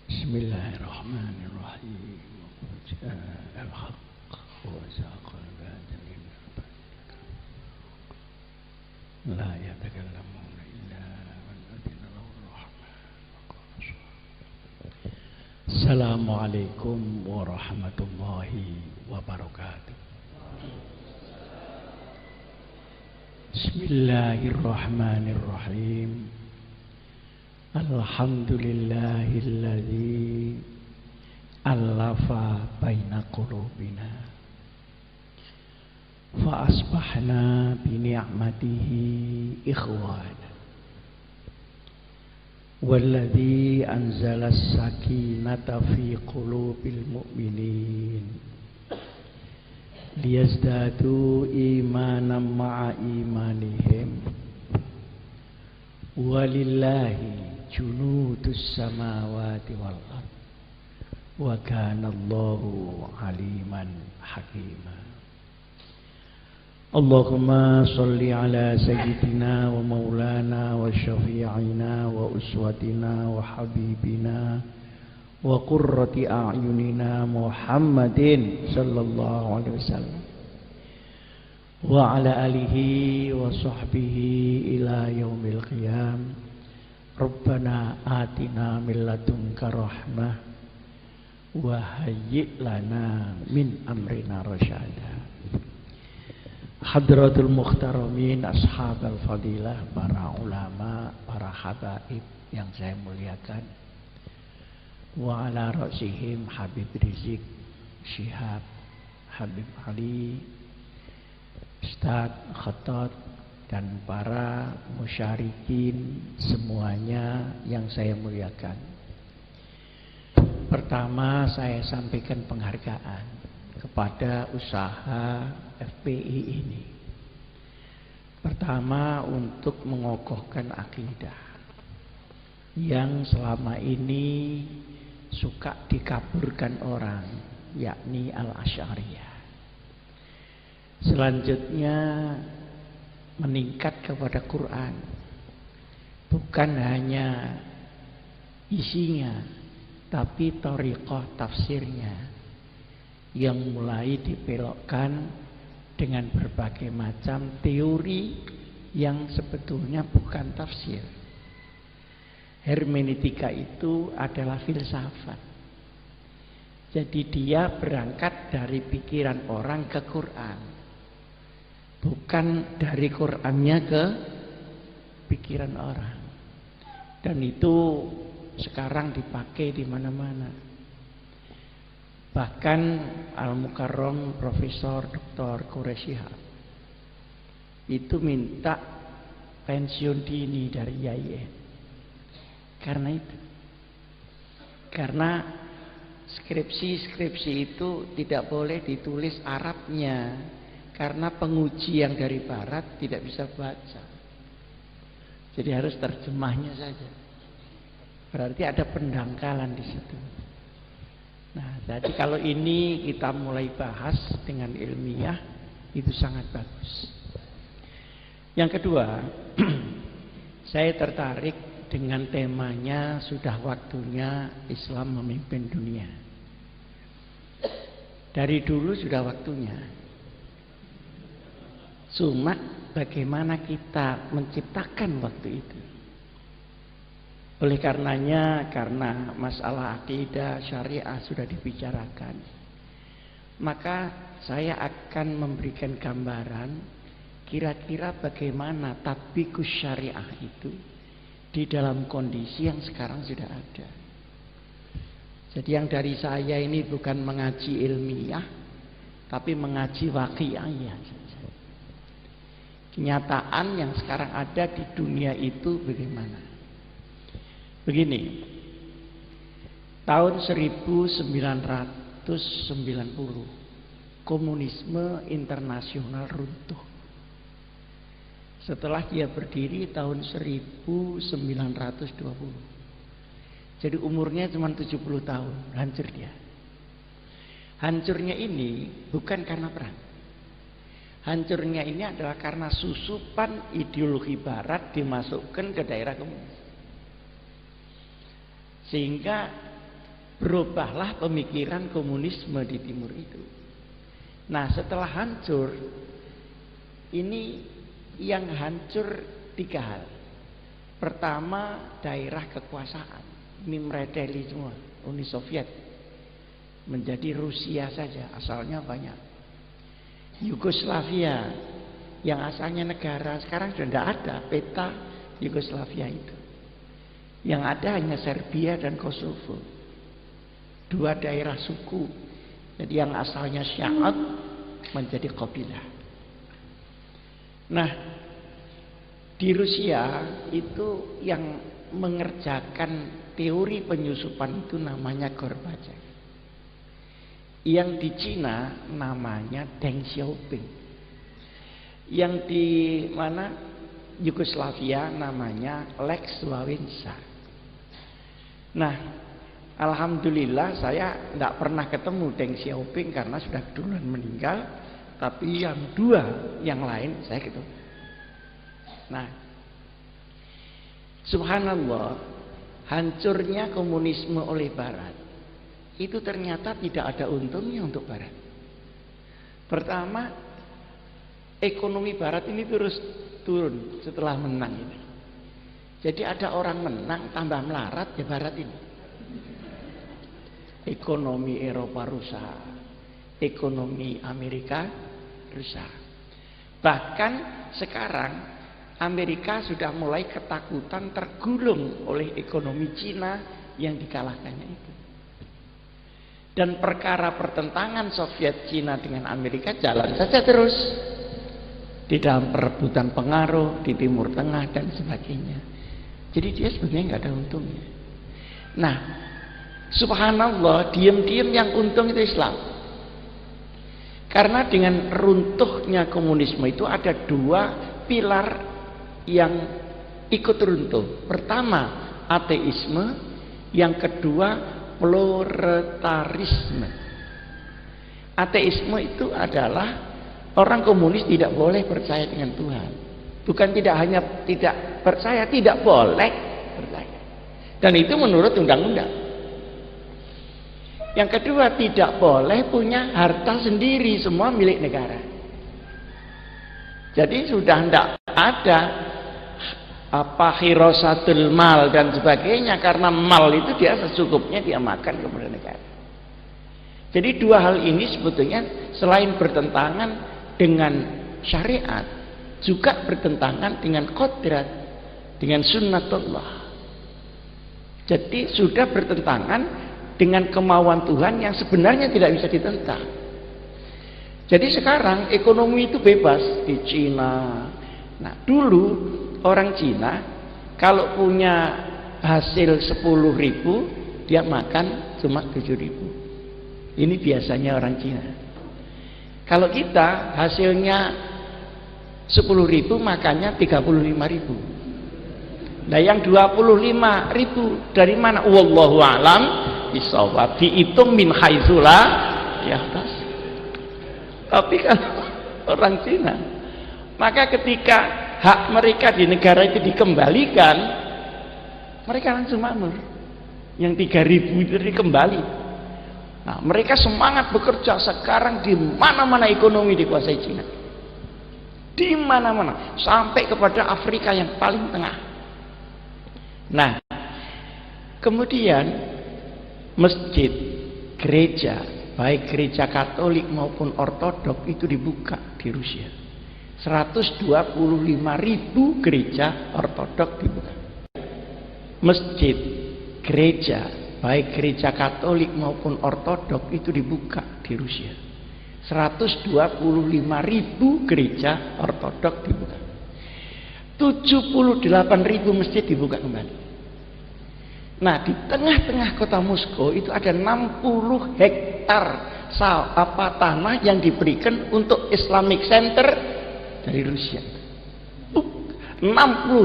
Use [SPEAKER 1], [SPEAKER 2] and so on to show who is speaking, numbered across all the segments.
[SPEAKER 1] Bismillahirrahmanirrahim. Al-haq wa zaqal batil. La yatakallamuna illa man adina lahu rahman. Assalamualaikum warahmatullahi wabarakatuh. Bismillahirrahmanirrahim. Alhamdulillahilladzi allafa baina qulubina fa asbahna bi ni'matihi ikhwana walladzi anzala as-sakinata fi qulubil mu'minin liyazdadu imanan ma'a imanihim walillahi junudus samawati wal ard wa kana Allahu aliman hakima. Allahumma salli ala sayyidina wa maulana wa syafi'ina wa uswatina wa habibina wa qurrati a'yunina Muhammadin sallallahu alaihi wasallam wa ala alihi wa sahbihi ila yaumil qiyam. Rabbana atina min ladunka rahmah wa hayyi' lana min amrina rasyada. Hadratul muhtaramin, ashabal fadilah, para ulama, para habaib yang saya muliakan. Wa ala ra'sihim Habib Rizik Syihab, Habib Ali, Ustaz Khattab, dan para musyarikin semuanya yang saya muliakan. Pertama, saya sampaikan penghargaan kepada usaha FPI ini. Pertama, untuk mengokohkan akidah yang selama ini suka dikaburkan orang, yakni Al-Asy'ariyah. Selanjutnya, meningkat kepada Quran, bukan hanya isinya, tapi thariqah tafsirnya yang mulai dibelokkan dengan berbagai macam teori yang sebetulnya bukan tafsir. Hermeneutika itu adalah filsafat. Jadi dia berangkat dari pikiran orang ke Quran, bukan dari Qur'annya ke pikiran orang. Dan itu sekarang dipakai di mana-mana. Bahkan Al-Mukarram Profesor Dr. Quraisyihab itu minta pensiun dini dari YAIN. Karena itu. Karena skripsi itu tidak boleh ditulis Arabnya. Karena penguji yang dari barat tidak bisa baca. Jadi harus terjemahnya saja. Berarti ada pendangkalan di situ. Nah, jadi kalau ini kita mulai bahas dengan ilmiah, itu sangat bagus. Yang kedua, saya tertarik dengan temanya sudah waktunya Islam memimpin dunia. Dari dulu sudah waktunya. Cuma bagaimana kita menciptakan waktu itu. Oleh karenanya, karena masalah akidah syariah sudah dibicarakan, maka saya akan memberikan gambaran kira-kira bagaimana tatbikus syariah itu di dalam kondisi yang sekarang sudah ada. Jadi yang dari saya ini bukan mengaji ilmiah, tapi mengaji waqi'iyah. Kenyataan yang sekarang ada di dunia itu bagaimana? Begini, tahun 1990 komunisme internasional runtuh. Setelah dia berdiri tahun 1920. Jadi umurnya cuma 70 tahun, hancur dia. Hancurnya ini bukan karena perang. Hancurnya ini adalah karena susupan ideologi barat dimasukkan ke daerah komunis. Sehingga berubahlah pemikiran komunisme di timur itu. Nah, setelah hancur, ini yang hancur 3 hal. Pertama, daerah kekuasaan. Ini mereteli semua. Uni Soviet menjadi Rusia saja, asalnya banyak. Yugoslavia yang asalnya negara sekarang sudah tidak ada peta Yugoslavia itu. Yang ada hanya Serbia dan Kosovo. 2 daerah suku. Jadi yang asalnya Syiat menjadi Qabilah. Nah, di Rusia itu yang mengerjakan teori penyusupan itu namanya Gorbachev. Yang di Cina namanya Deng Xiaoping. Yang di mana Yugoslavia namanya Lech Wałęsa. Nah, alhamdulillah saya tidak pernah ketemu Deng Xiaoping karena sudah duluan meninggal. Tapi yang 2 yang lain saya ketemu. Nah, subhanallah, hancurnya komunisme oleh Barat itu ternyata tidak ada untungnya untuk Barat. Pertama, ekonomi Barat ini terus turun setelah menang ini. Jadi ada orang menang tambah melarat ya Barat ini. Ekonomi Eropa rusak, ekonomi Amerika rusak. Bahkan sekarang Amerika sudah mulai ketakutan tergulung oleh ekonomi Cina yang dikalahkannya itu. Dan perkara pertentangan Soviet Cina dengan Amerika jalan saja terus di dalam perebutan pengaruh di Timur Tengah dan sebagainya. Jadi dia sebenarnya nggak ada untungnya. Nah, subhanallah, diam-diam yang untung itu Islam. Karena dengan runtuhnya komunisme itu ada 2 pilar yang ikut runtuh. Pertama, ateisme. Yang kedua, pluralisme. Ateisme itu adalah orang komunis tidak boleh percaya dengan Tuhan. Bukan tidak hanya tidak percaya, tidak boleh percaya. Dan itu menurut undang-undang. Yang kedua, tidak boleh punya harta sendiri, semua milik negara. Jadi sudah tidak ada hirasatul mal dan sebagainya, karena mal itu dia secukupnya dia makan kepada negara. Jadi 2 hal ini sebetulnya selain bertentangan dengan syariat, juga bertentangan dengan kodrat, dengan sunnatullah. Jadi sudah bertentangan dengan kemauan Tuhan yang sebenarnya tidak bisa ditentang. Jadi sekarang ekonomi itu bebas di Cina. Nah, dulu orang Cina kalau punya hasil 10.000 dia makan cuma 7.000. Ini biasanya orang Cina. Kalau kita hasilnya 10.000 makannya 35.000. Nah, yang 25.000 dari mana? Wallahu a'lam bishawab. Dihitung min haitsu la yahtas. Tapi kalau orang Cina, maka ketika hak mereka di negara itu dikembalikan, mereka langsung makmur. Yang 3.000 itu dikembali. Nah, mereka semangat bekerja. Sekarang di mana-mana ekonomi dikuasai Cina. Di mana-mana, sampai kepada Afrika yang paling tengah. Nah, kemudian masjid, gereja, baik gereja Katolik maupun Ortodok itu dibuka di Rusia. 125.000 gereja Ortodok dibuka. Masjid, gereja, baik gereja Katolik maupun Ortodok itu dibuka di Rusia. 125.000 gereja Ortodok dibuka. 78.000 masjid dibuka kembali. Nah, di tengah-tengah kota Moskow itu ada 60 hektar tanah yang diberikan untuk Islamic Center dari Rusia. 60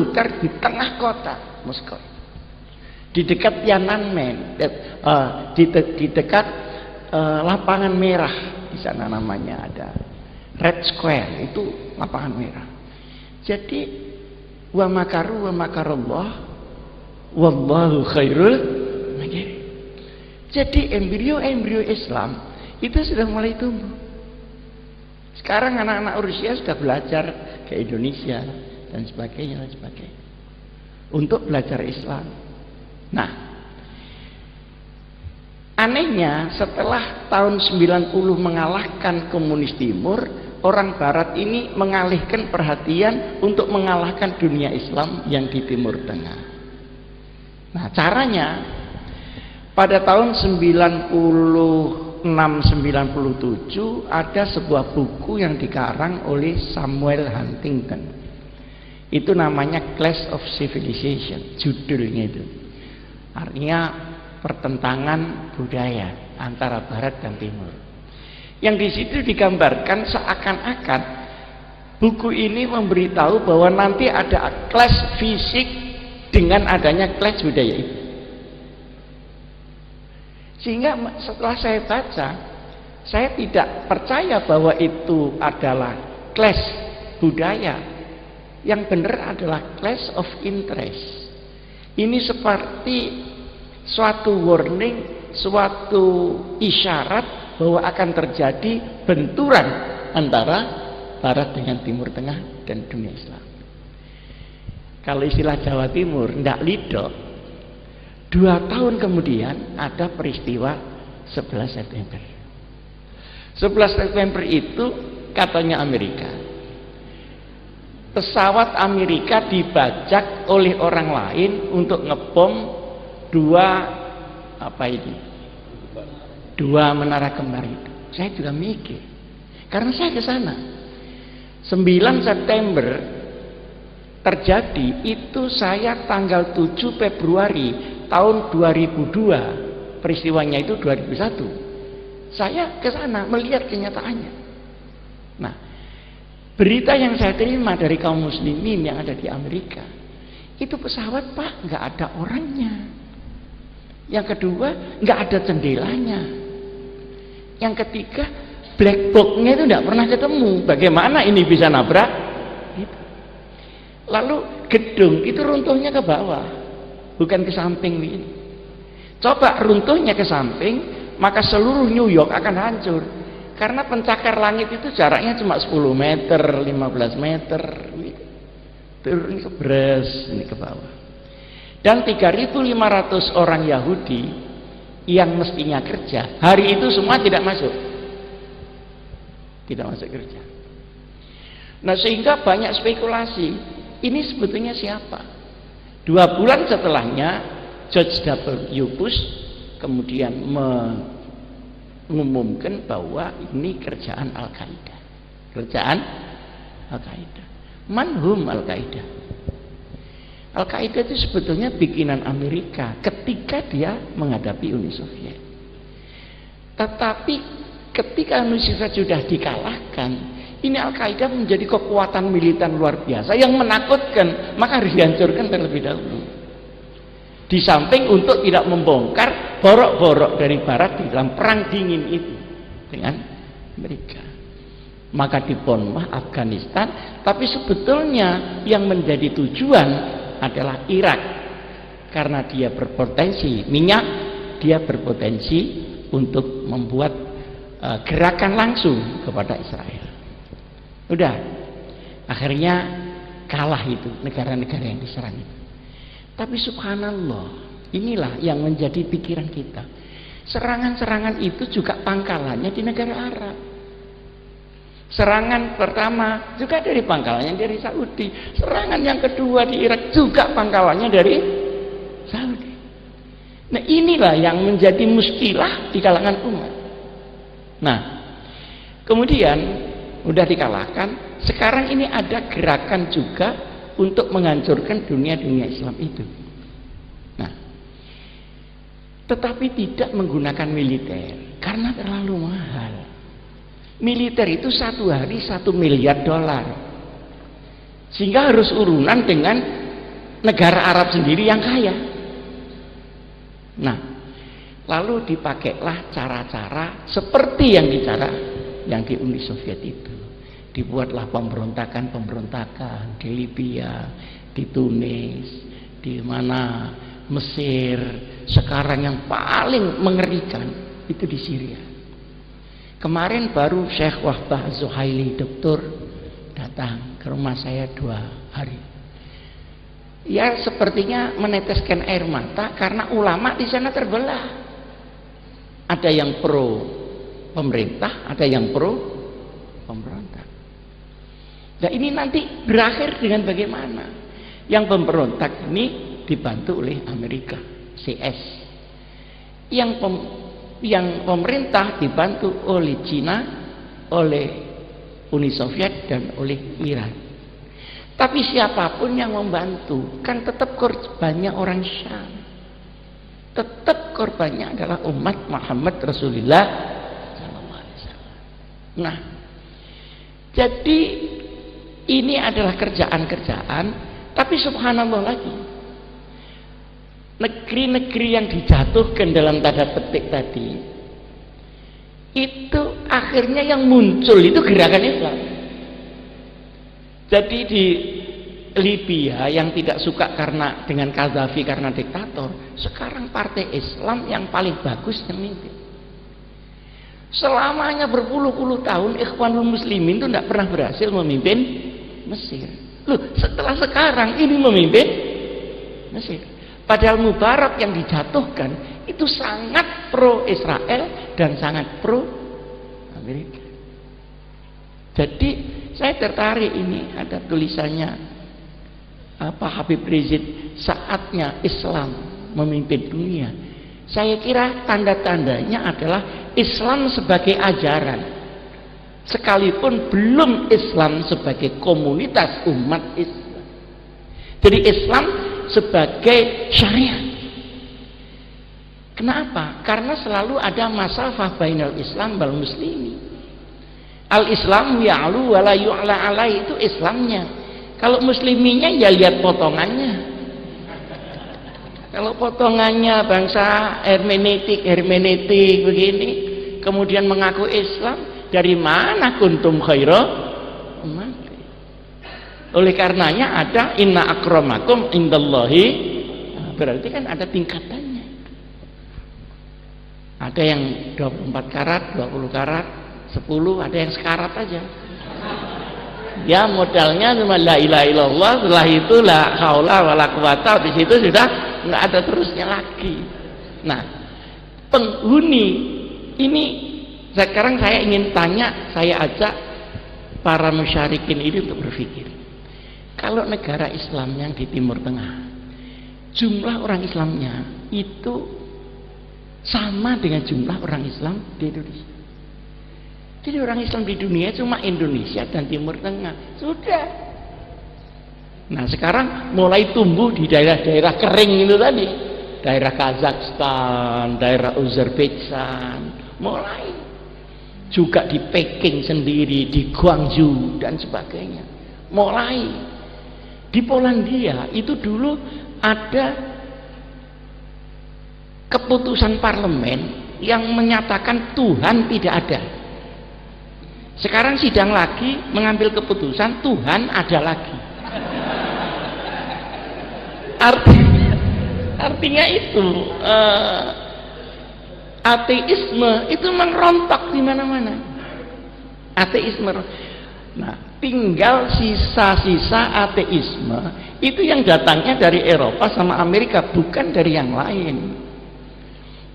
[SPEAKER 1] hektar di tengah kota Moskow. Di dekat Tiananmen, di dekat lapangan merah di sana namanya ada. Red Square itu lapangan merah. Jadi wa makaru wa makarullah wallahu khairul makirin. Jadi embrio Islam itu sudah mulai tumbuh. Sekarang anak-anak Rusia sudah belajar ke Indonesia dan sebagainya untuk belajar Islam. Nah, anehnya setelah tahun 90 mengalahkan komunis timur, orang barat ini mengalihkan perhatian untuk mengalahkan dunia Islam yang di Timur Tengah. Nah, caranya pada tahun 96-97 ada sebuah buku yang dikarang oleh Samuel Huntington. Itu namanya Clash of Civilization, judulnya itu. Artinya pertentangan budaya antara barat dan timur. Yang di situ digambarkan seakan-akan buku ini memberitahu bahwa nanti ada clash fisik dengan adanya clash budaya itu. Sehingga setelah saya baca, saya tidak percaya bahwa itu adalah clash budaya. Yang benar adalah clash of interest. Ini seperti suatu warning, suatu isyarat bahwa akan terjadi benturan antara barat dengan timur tengah dan dunia Islam. Kalau istilah Jawa Timur, ndak lido. 2 tahun kemudian ada peristiwa 11 September. 11 September itu katanya Amerika. Pesawat Amerika dibajak oleh orang lain untuk ngebom 2 menara kembar itu. Saya juga mikir. Karena saya ke sana. 9 September terjadi itu saya tanggal 7 Februari tahun 2002, peristiwanya itu 2001. Saya ke sana melihat kenyataannya. Nah, berita yang saya terima dari kaum muslimin yang ada di Amerika, itu pesawat Pak nggak ada orangnya. Yang kedua nggak ada jendelanya. Yang ketiga black box-nya itu nggak pernah ketemu. Bagaimana ini bisa nabrak? Gitu. Lalu gedung itu runtuhnya ke bawah, bukan ke samping ini. Coba runtuhnya ke samping, maka seluruh New York akan hancur. Karena pencakar langit itu jaraknya cuma 10 meter, 15 meter. Turun ke bres, ini ke bawah. Dan 3.500 orang Yahudi yang mestinya kerja, hari itu semua tidak masuk. Tidak masuk kerja. Nah, sehingga banyak spekulasi. Ini sebetulnya siapa? 2 bulan setelahnya George W. Bush kemudian mengumumkan bahwa ini kerjaan Al-Qaeda. Kerjaan Al-Qaeda. Manhum Al-Qaeda. Al-Qaeda itu sebetulnya bikinan Amerika ketika dia menghadapi Uni Soviet. Tetapi ketika Uni Soviet sudah dikalahkan, ini Al-Qaeda menjadi kekuatan militer luar biasa yang menakutkan, maka harus dihancurkan terlebih dahulu. Di samping untuk tidak membongkar borok-borok dari barat di dalam perang dingin itu dengan Amerika. Maka dibomlah Afghanistan, tapi sebetulnya yang menjadi tujuan adalah Irak. Karena dia berpotensi minyak, dia berpotensi untuk membuat gerakan langsung kepada Israel. Udah, akhirnya kalah itu negara-negara yang diserang itu. Tapi subhanallah, inilah yang menjadi pikiran kita. Serangan-serangan itu juga pangkalannya di negara Arab. Serangan pertama juga dari pangkalannya dari Saudi. Serangan yang kedua di Irak juga pangkalannya dari Saudi. Nah, inilah yang menjadi muskilah di kalangan umat. Nah, kemudian udah dikalahkan, sekarang ini ada gerakan juga untuk menghancurkan dunia-dunia Islam itu. Nah, tetapi tidak menggunakan militer karena terlalu mahal. Militer itu 1 hari $1 miliar, sehingga harus urunan dengan negara Arab sendiri yang kaya. Nah, lalu dipakailah cara-cara seperti yang di Uni Soviet itu. Dibuatlah pemberontakan di Libya, di Tunis, di mana Mesir. Sekarang yang paling mengerikan itu di Syria. Kemarin baru Syekh Wahbah Zuhaili doktor datang ke rumah saya 2 hari. Ya sepertinya meneteskan air mata karena ulama di sana terbelah. Ada yang pro pemerintah, ada yang pro pemberontak. Nah ini nanti berakhir dengan bagaimana? Yang pemberontak ini dibantu oleh Amerika, CS. Yang pemerintah dibantu oleh Cina, oleh Uni Soviet dan oleh Iran. Tapi siapapun yang membantu kan tetap korbannya orang Syam. Tetap korbannya adalah umat Muhammad Rasulullah SAW. Nah, jadi ini adalah kerjaan-kerjaan, tapi subhanallah lagi, negeri-negeri yang dijatuhkan dalam tanda petik tadi, itu akhirnya yang muncul itu gerakan Islam. Jadi di Libya yang tidak suka karena dengan Gaddafi karena diktator, sekarang partai Islam yang paling bagus yang mimpin. Selamanya berpuluh-puluh tahun Ikhwanul Muslimin itu tidak pernah berhasil memimpin Mesir. Loh, setelah sekarang ini memimpin Mesir. Padahal Mubarak yang dijatuhkan itu sangat pro Israel dan sangat pro Amerika. Jadi saya tertarik ini ada tulisannya Habib Rizieq, saatnya Islam memimpin dunia. Saya kira tanda-tandanya adalah Islam sebagai ajaran, sekalipun belum Islam sebagai komunitas umat Islam. Jadi Islam sebagai syariat. Kenapa? Karena selalu ada masafah bainal Islam wal muslimi. Al-Islam ya'lu wa la yu'la alai, itu Islamnya. Kalau musliminya ya lihat potongannya. Kalau potongannya bangsa hermeneutik begini, kemudian mengaku Islam, dari mana kuntum khaira umat? Oleh karenanya ada inna akramakum indallahi, berarti kan ada tingkatannya. Ada yang 24 karat, 20 karat, 10, ada yang sekarat aja. Ya modalnya cuma la ilaha illallah, setelah itu la haula wala quwata, di situ sudah nggak ada terusnya lagi. Nah, penghuni ini sekarang saya ingin tanya, saya ajak para musyarikin ini untuk berpikir. Kalau negara Islam yang di Timur Tengah, jumlah orang Islamnya itu sama dengan jumlah orang Islam di Indonesia. Jadi orang Islam di dunia cuma Indonesia dan Timur Tengah. Sudah. Nah sekarang mulai tumbuh di daerah-daerah kering itu tadi. Daerah Kazakhstan, daerah Uzbekistan. Mulai. Juga di Peking sendiri, di Guangzhou dan sebagainya. Mulai. Di Polandia itu dulu ada keputusan parlemen yang menyatakan Tuhan tidak ada. Sekarang sidang lagi mengambil keputusan Tuhan ada lagi. Artinya itu ateisme itu merontok di mana-mana. Ateisme. Nah, tinggal sisa-sisa ateisme itu yang datangnya dari Eropa sama Amerika, bukan dari yang lain.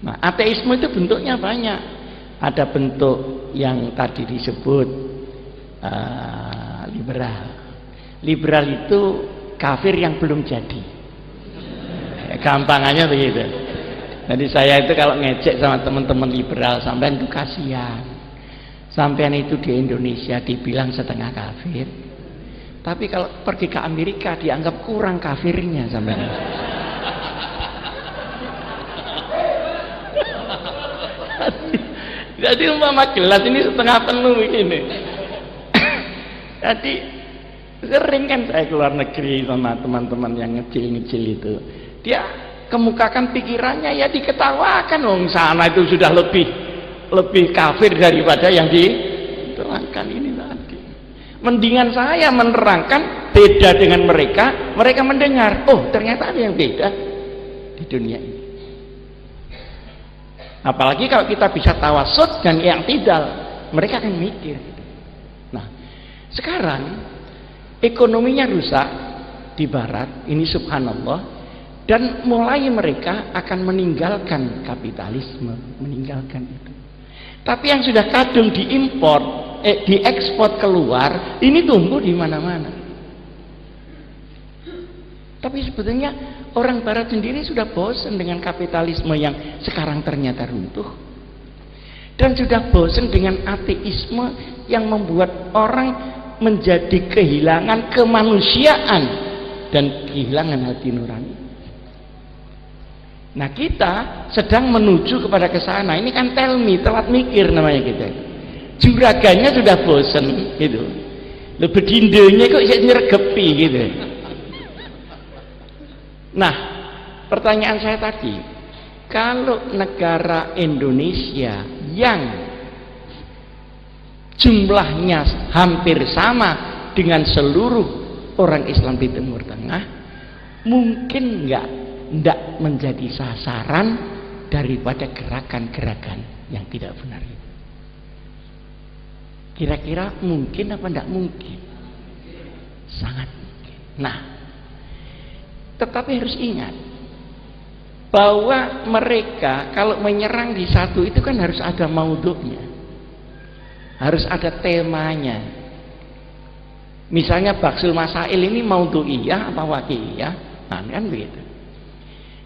[SPEAKER 1] Nah, ateisme itu bentuknya banyak. Ada bentuk yang tadi disebut liberal. Liberal itu kafir yang belum jadi. Gampangannya begitu. Jadi saya itu kalau ngecek sama teman-teman liberal, sampean itu kasihan. Sampean itu di Indonesia dibilang setengah kafir. Tapi kalau pergi ke Amerika dianggap kurang kafirnya sampean. Jadi umpama gelas ini setengah penuh begini. Jadi sering kan saya keluar negeri sama teman-teman yang ngecil-ngecil itu, dia kemukakan pikirannya ya diketawakan, wong sana itu sudah lebih kafir daripada yang diterangkan ini tadi. Mendingan saya menerangkan beda dengan mereka, mereka mendengar, oh ternyata ada yang beda di dunia ini. Apalagi kalau kita bisa tawasud dan yang tidak, mereka akan mikir. Nah, sekarang ekonominya rusak di barat, ini subhanallah, dan mulai mereka akan meninggalkan kapitalisme, meninggalkan itu. Tapi yang sudah kadung diimpor, diekspor keluar, ini tumbuh di mana-mana. Tapi sebetulnya orang barat sendiri sudah bosan dengan kapitalisme yang sekarang ternyata runtuh. Dan sudah bosan dengan ateisme yang membuat orang menjadi kehilangan kemanusiaan dan kehilangan hati nurani. Nah, kita sedang menuju kepada kesana. Ini kan tell me, telat mikir namanya kita. Juraganya sudah bosen gitu. Lebih dindonya kok bisa nyergepi gitu. Nah, pertanyaan saya tadi, kalau negara Indonesia yang jumlahnya hampir sama dengan seluruh orang Islam di Timur Tengah, mungkin tidak menjadi sasaran daripada gerakan-gerakan yang tidak benar itu. Kira-kira mungkin apa tidak mungkin? Sangat mungkin. Nah, tetapi harus ingat bahwa mereka kalau menyerang di satu itu kan harus ada maudhu'nya, harus ada temanya. Misalnya Baksul Masail ini maudhu'iyah apa waqi'iyah, nah kan begitu.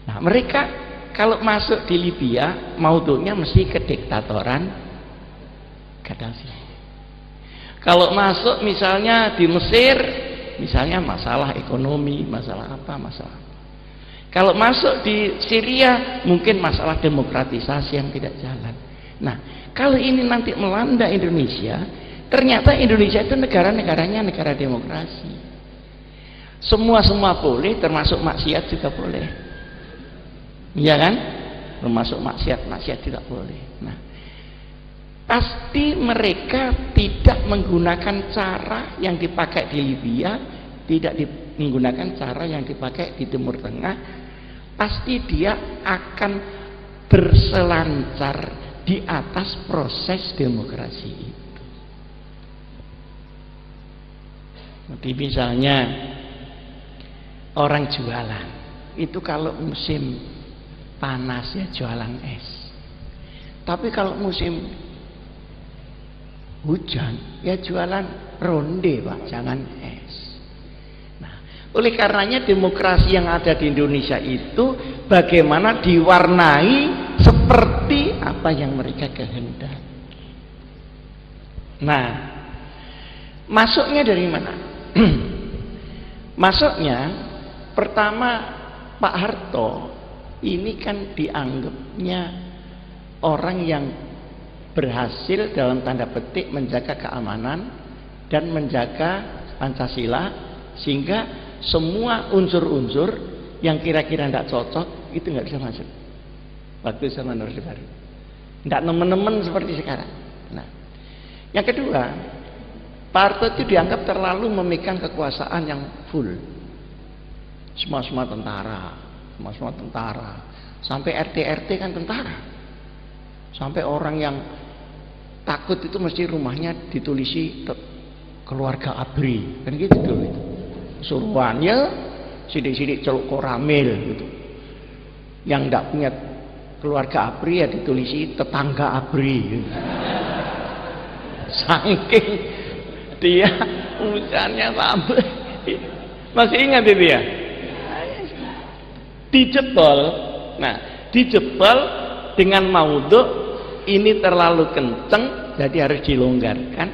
[SPEAKER 1] Nah, mereka kalau masuk di Libya maudhu'nya mesti kediktatoran Gaddafi. Kalau masuk misalnya di Mesir, misalnya masalah ekonomi, masalah apa, masalah. Kalau masuk di Syria, mungkin masalah demokratisasi yang tidak jalan. Nah, kalau ini nanti melanda Indonesia, ternyata Indonesia itu negara-negaranya negara demokrasi. Semua boleh, termasuk maksiat juga boleh. Iya kan? Termasuk maksiat juga boleh. Nah, pasti mereka tidak menggunakan cara yang dipakai di Libya, tidak menggunakan cara yang dipakai di Timur Tengah. Pasti dia akan berselancar di atas proses demokrasi itu. Jadi misalnya orang jualan itu kalau musim panas ya jualan es, tapi kalau musim hujan ya jualan ronde Pak, jangan es. Nah, oleh karenanya demokrasi yang ada di Indonesia itu bagaimana diwarnai seperti apa yang mereka kehendaki. Nah, masuknya dari mana? Masuknya pertama, Pak Harto ini kan dianggapnya orang yang berhasil dalam tanda petik menjaga keamanan dan menjaga Pancasila, sehingga semua unsur-unsur yang kira-kira tidak cocok itu nggak bisa masuk waktu zaman Orde Baru, tidak nemen-nemen seperti sekarang. Nah, yang kedua, Pak Harto itu dianggap terlalu memegang kekuasaan yang full, semua tentara, sampai RT kan tentara, sampai orang yang takut itu mesti rumahnya ditulisi keluarga ABRI, kan gitu dulu itu. Suruhannya sidik-sidik celuk koramil gitu. Yang tidak punya keluarga ABRI ya ditulisi tetangga ABRI gitu. Saking dia ucapannya sampai masih ingat itu ya? Dijebol. Nah, dijebol dengan maudhu' ini terlalu kenceng, jadi harus dilonggarkan.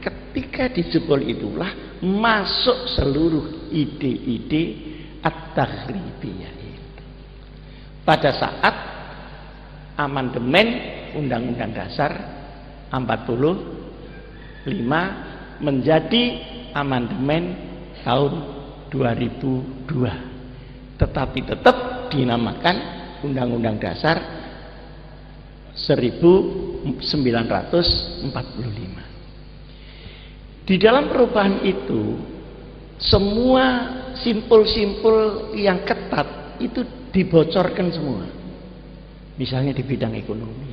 [SPEAKER 1] Ketika dijebol itulah masuk seluruh ide-ide at-takhribiyah itu. Pada saat amandemen Undang-Undang Dasar 45 menjadi amandemen tahun 2002, tetapi tetap dinamakan Undang-Undang Dasar 1945. Di dalam perubahan itu, semua simpul-simpul yang ketat itu dibocorkan semua. Misalnya di bidang ekonomi.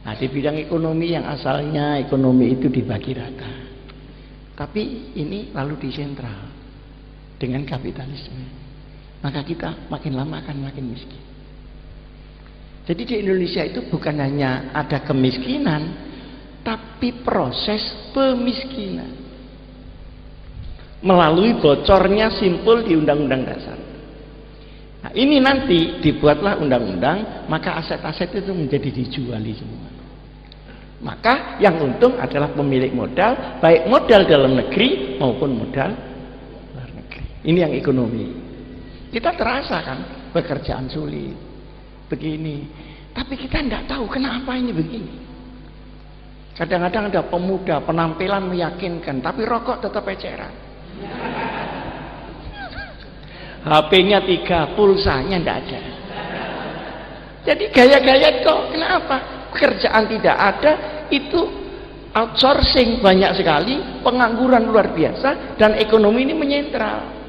[SPEAKER 1] Nah, di bidang ekonomi yang asalnya ekonomi itu dibagi rata. Tapi ini lalu disentral dengan kapitalisme. Maka kita makin lama akan makin miskin. Jadi di Indonesia itu bukan hanya ada kemiskinan, tapi proses pemiskinan melalui bocornya simpul di Undang-Undang Dasar. Nah, ini nanti dibuatlah undang-undang, maka aset-aset itu menjadi dijuali semua. Maka yang untung adalah pemilik modal, baik modal dalam negeri maupun modal luar negeri. Ini yang ekonomi. Kita terasa kan pekerjaan sulit, begini. Tapi kita tidak tahu kenapa ini begini. Kadang-kadang ada pemuda penampilan meyakinkan, tapi rokok tetap eceran. HP-nya 3, pulsanya tidak ada. Jadi gaya-gaya kok, kenapa? Pekerjaan tidak ada, itu outsourcing banyak sekali, pengangguran luar biasa, dan ekonomi ini menyentral.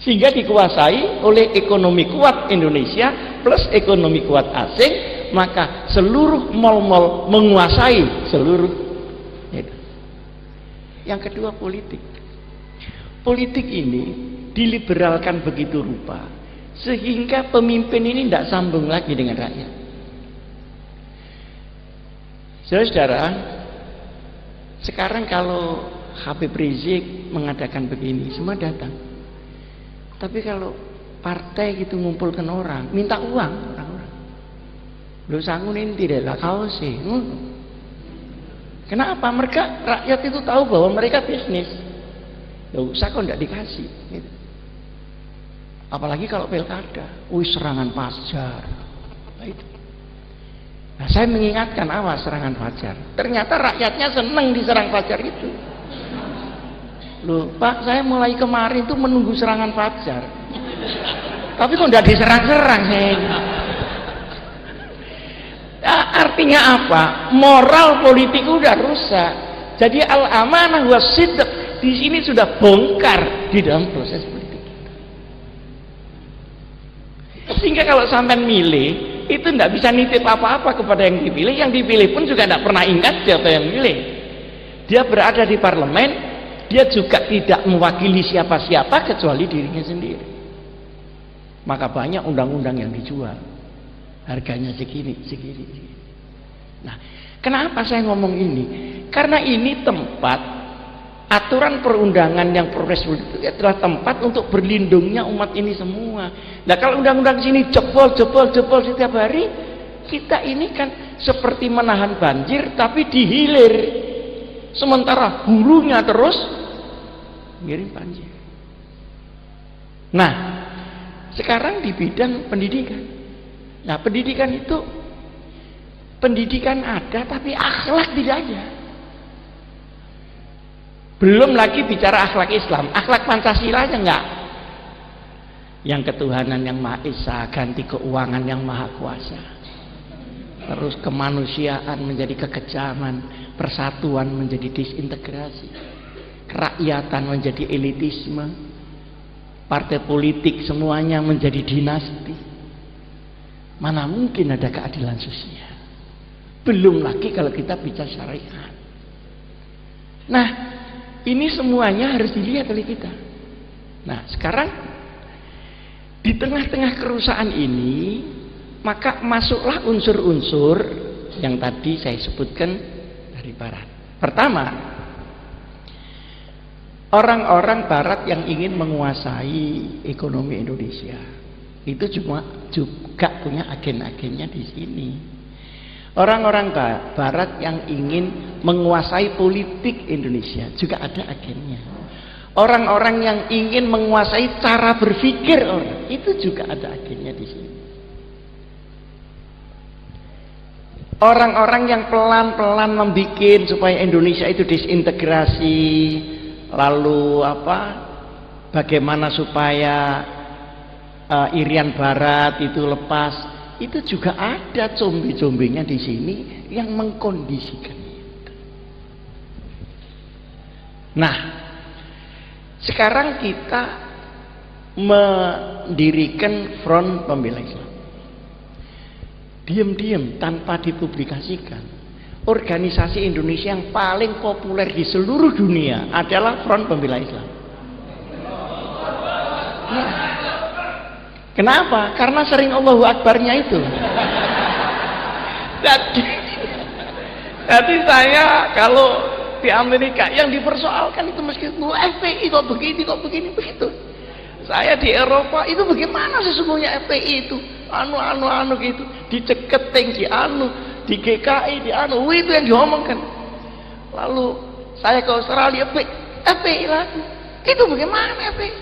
[SPEAKER 1] Sehingga dikuasai oleh ekonomi kuat Indonesia plus ekonomi kuat asing, maka seluruh mal-mal menguasai seluruh itu. Yang kedua, politik. Politik ini diliberalkan begitu rupa sehingga pemimpin ini tidak sambung lagi dengan rakyat. Saudara-saudara, sekarang kalau Habib Rizik mengadakan begini, semua datang. Tapi kalau partai gitu ngumpulkan orang, minta uang orang-orang. Lu sangunin tidak lah kau sih. Kenapa? Mereka rakyat itu tahu bahwa mereka bisnis. Loh, usah kok tidak dikasih. Gitu. Apalagi kalau pilkada, serangan Fajar. Nah, itu. Nah, saya mengingatkan, awas serangan Fajar. Ternyata rakyatnya senang diserang Fajar itu. Loh, Pak, saya mulai kemarin tuh menunggu serangan Fajar. Tapi kok tidak diserang-serang saya. Artinya apa? Moral politik udah rusak. Jadi al-amanah was-sidq di sini sudah bongkar di dalam proses politik. Sehingga kalau sampai milih itu tidak bisa nitip apa-apa kepada yang dipilih. Yang dipilih pun juga tidak pernah ingat siapa yang milih. Dia berada di parlemen, dia juga tidak mewakili siapa-siapa kecuali dirinya sendiri. Maka banyak undang-undang yang dijual. Harganya segini. Nah, kenapa saya ngomong ini? Karena ini tempat aturan perundangan yang progresif itu adalah tempat untuk berlindungnya umat ini semua. Nah, kalau undang-undang sini jebol setiap hari, kita ini kan seperti menahan banjir tapi dihilir. Sementara hulunya terus ngirim banjir. Nah, sekarang di bidang pendidikan. Nah, pendidikan itu pendidikan ada tapi akhlak tidak ada. Belum lagi bicara akhlak Islam, akhlak Pancasila aja enggak. Yang ketuhanan yang Maha Esa ganti keuangan yang Maha Kuasa. Terus kemanusiaan menjadi kekejaman, persatuan menjadi disintegrasi, kerakyatan menjadi elitisme, partai politik semuanya menjadi dinasti. Mana mungkin ada keadilan sosial? Belum lagi kalau kita bicara syariat. Nah, ini semuanya harus dilihat oleh kita. Nah, sekarang di tengah-tengah kerusakan ini, maka masuklah unsur-unsur yang tadi saya sebutkan dari barat. Pertama, orang-orang barat yang ingin menguasai ekonomi Indonesia itu juga punya agen-agennya di sini. Orang-orang barat yang ingin menguasai politik Indonesia juga ada agennya. Orang-orang yang ingin menguasai cara berpikir orang itu juga ada agennya di sini. Orang-orang yang pelan-pelan membuat supaya Indonesia itu disintegrasi, lalu bagaimana supaya Irian Barat itu lepas, itu juga ada zombie-zombinya di sini yang mengkondisikan itu. Nah, sekarang kita mendirikan Front Pembela Islam. Diam-diam tanpa dipublikasikan. Organisasi Indonesia yang paling populer di seluruh dunia adalah Front Pembela Islam. Nah, kenapa? Karena sering Allahu Akbarnya itu. Jadi saya kalau di Amerika yang dipersoalkan itu meskipun FPI kok begini begitu. Saya di Eropa itu bagaimana sesungguhnya FPI itu anu gitu, diceketing di GKI itu yang diomongkan. Lalu saya ke Australia, FPI lagi, itu bagaimana FPI?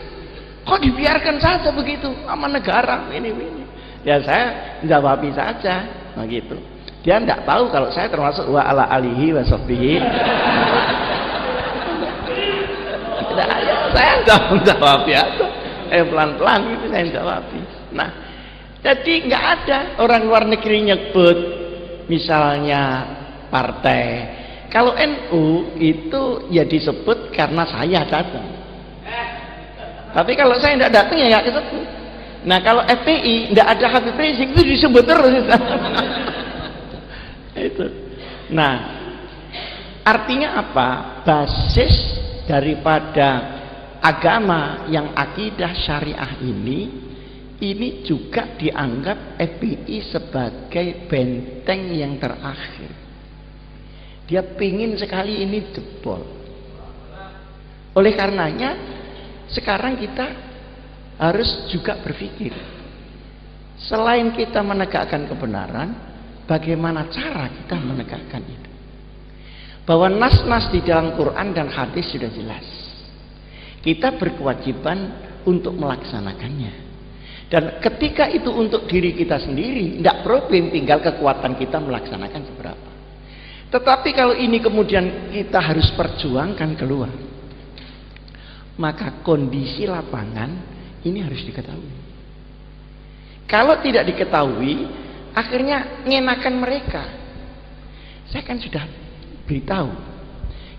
[SPEAKER 1] Kok dibiarkan saja begitu sama negara ini? Ya saya jawabi saja, begitu. Dia tidak tahu kalau saya termasuk wa ala alihi wa sahbihi. Saya jawab ya. Pelan-pelan itu saya jawab. Nah, jadi nggak ada orang luar negeri nyebut misalnya partai. Kalau NU itu ya disebut karena saya datang. Tapi kalau saya tidak datang ya nggak disebut. Nah, kalau FPI tidak ada Habib Rizik itu disebut terus. Itu. Nah, artinya apa? Basis daripada agama yang akidah syariah ini juga dianggap FPI sebagai benteng yang terakhir. Dia pingin sekali ini jebol. Oleh karenanya sekarang kita harus juga berpikir, selain kita menegakkan kebenaran, bagaimana cara kita menegakkan itu. Bahwa nas-nas di dalam Quran dan hadis sudah jelas. Kita berkewajiban untuk melaksanakannya. Dan ketika itu untuk diri kita sendiri, tidak problem, tinggal kekuatan kita melaksanakan seberapa. Tetapi kalau ini kemudian kita harus perjuangkan keluar, maka kondisi lapangan ini harus diketahui. Kalau tidak diketahui, akhirnya ngenakan mereka. Saya kan sudah beritahu.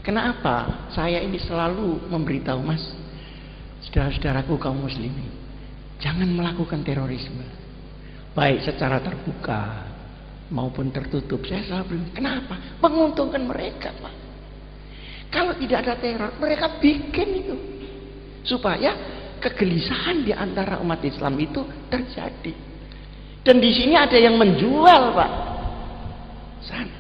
[SPEAKER 1] Kenapa saya ini selalu memberitahu, Mas, saudara-saudaraku kaum muslimin, jangan melakukan terorisme, baik secara terbuka maupun tertutup. Saya selalu bilang, kenapa? Menguntungkan mereka, Pak. Kalau tidak ada teror, mereka bikin itu supaya kegelisahan di antara umat Islam itu terjadi. Dan di sini ada yang menjual, Pak. Sana.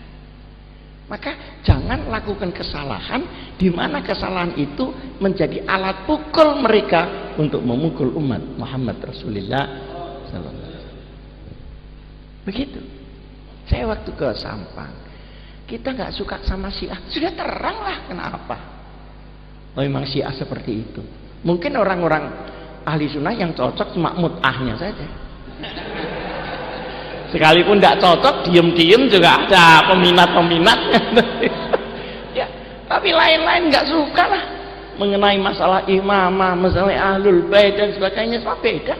[SPEAKER 1] Maka jangan lakukan kesalahan di mana kesalahan itu menjadi alat pukul mereka untuk memukul umat Muhammad Rasulullah sallallahu alaihi wasallam. Begitu. Saya waktu ke Sampang, kita nggak suka sama Syiah, sudah terang lah kenapa. Oh, memang Syiah seperti itu. Mungkin orang-orang ahli sunnah yang cocok cuma mut'ahnya saja. Sekalipun tidak cocok, diem-diem juga ada peminat-peminatnya. Ya, tapi lain-lain nggak suka lah mengenai masalah imamah, masalah ahlul bait dan sebagainya, semua beda.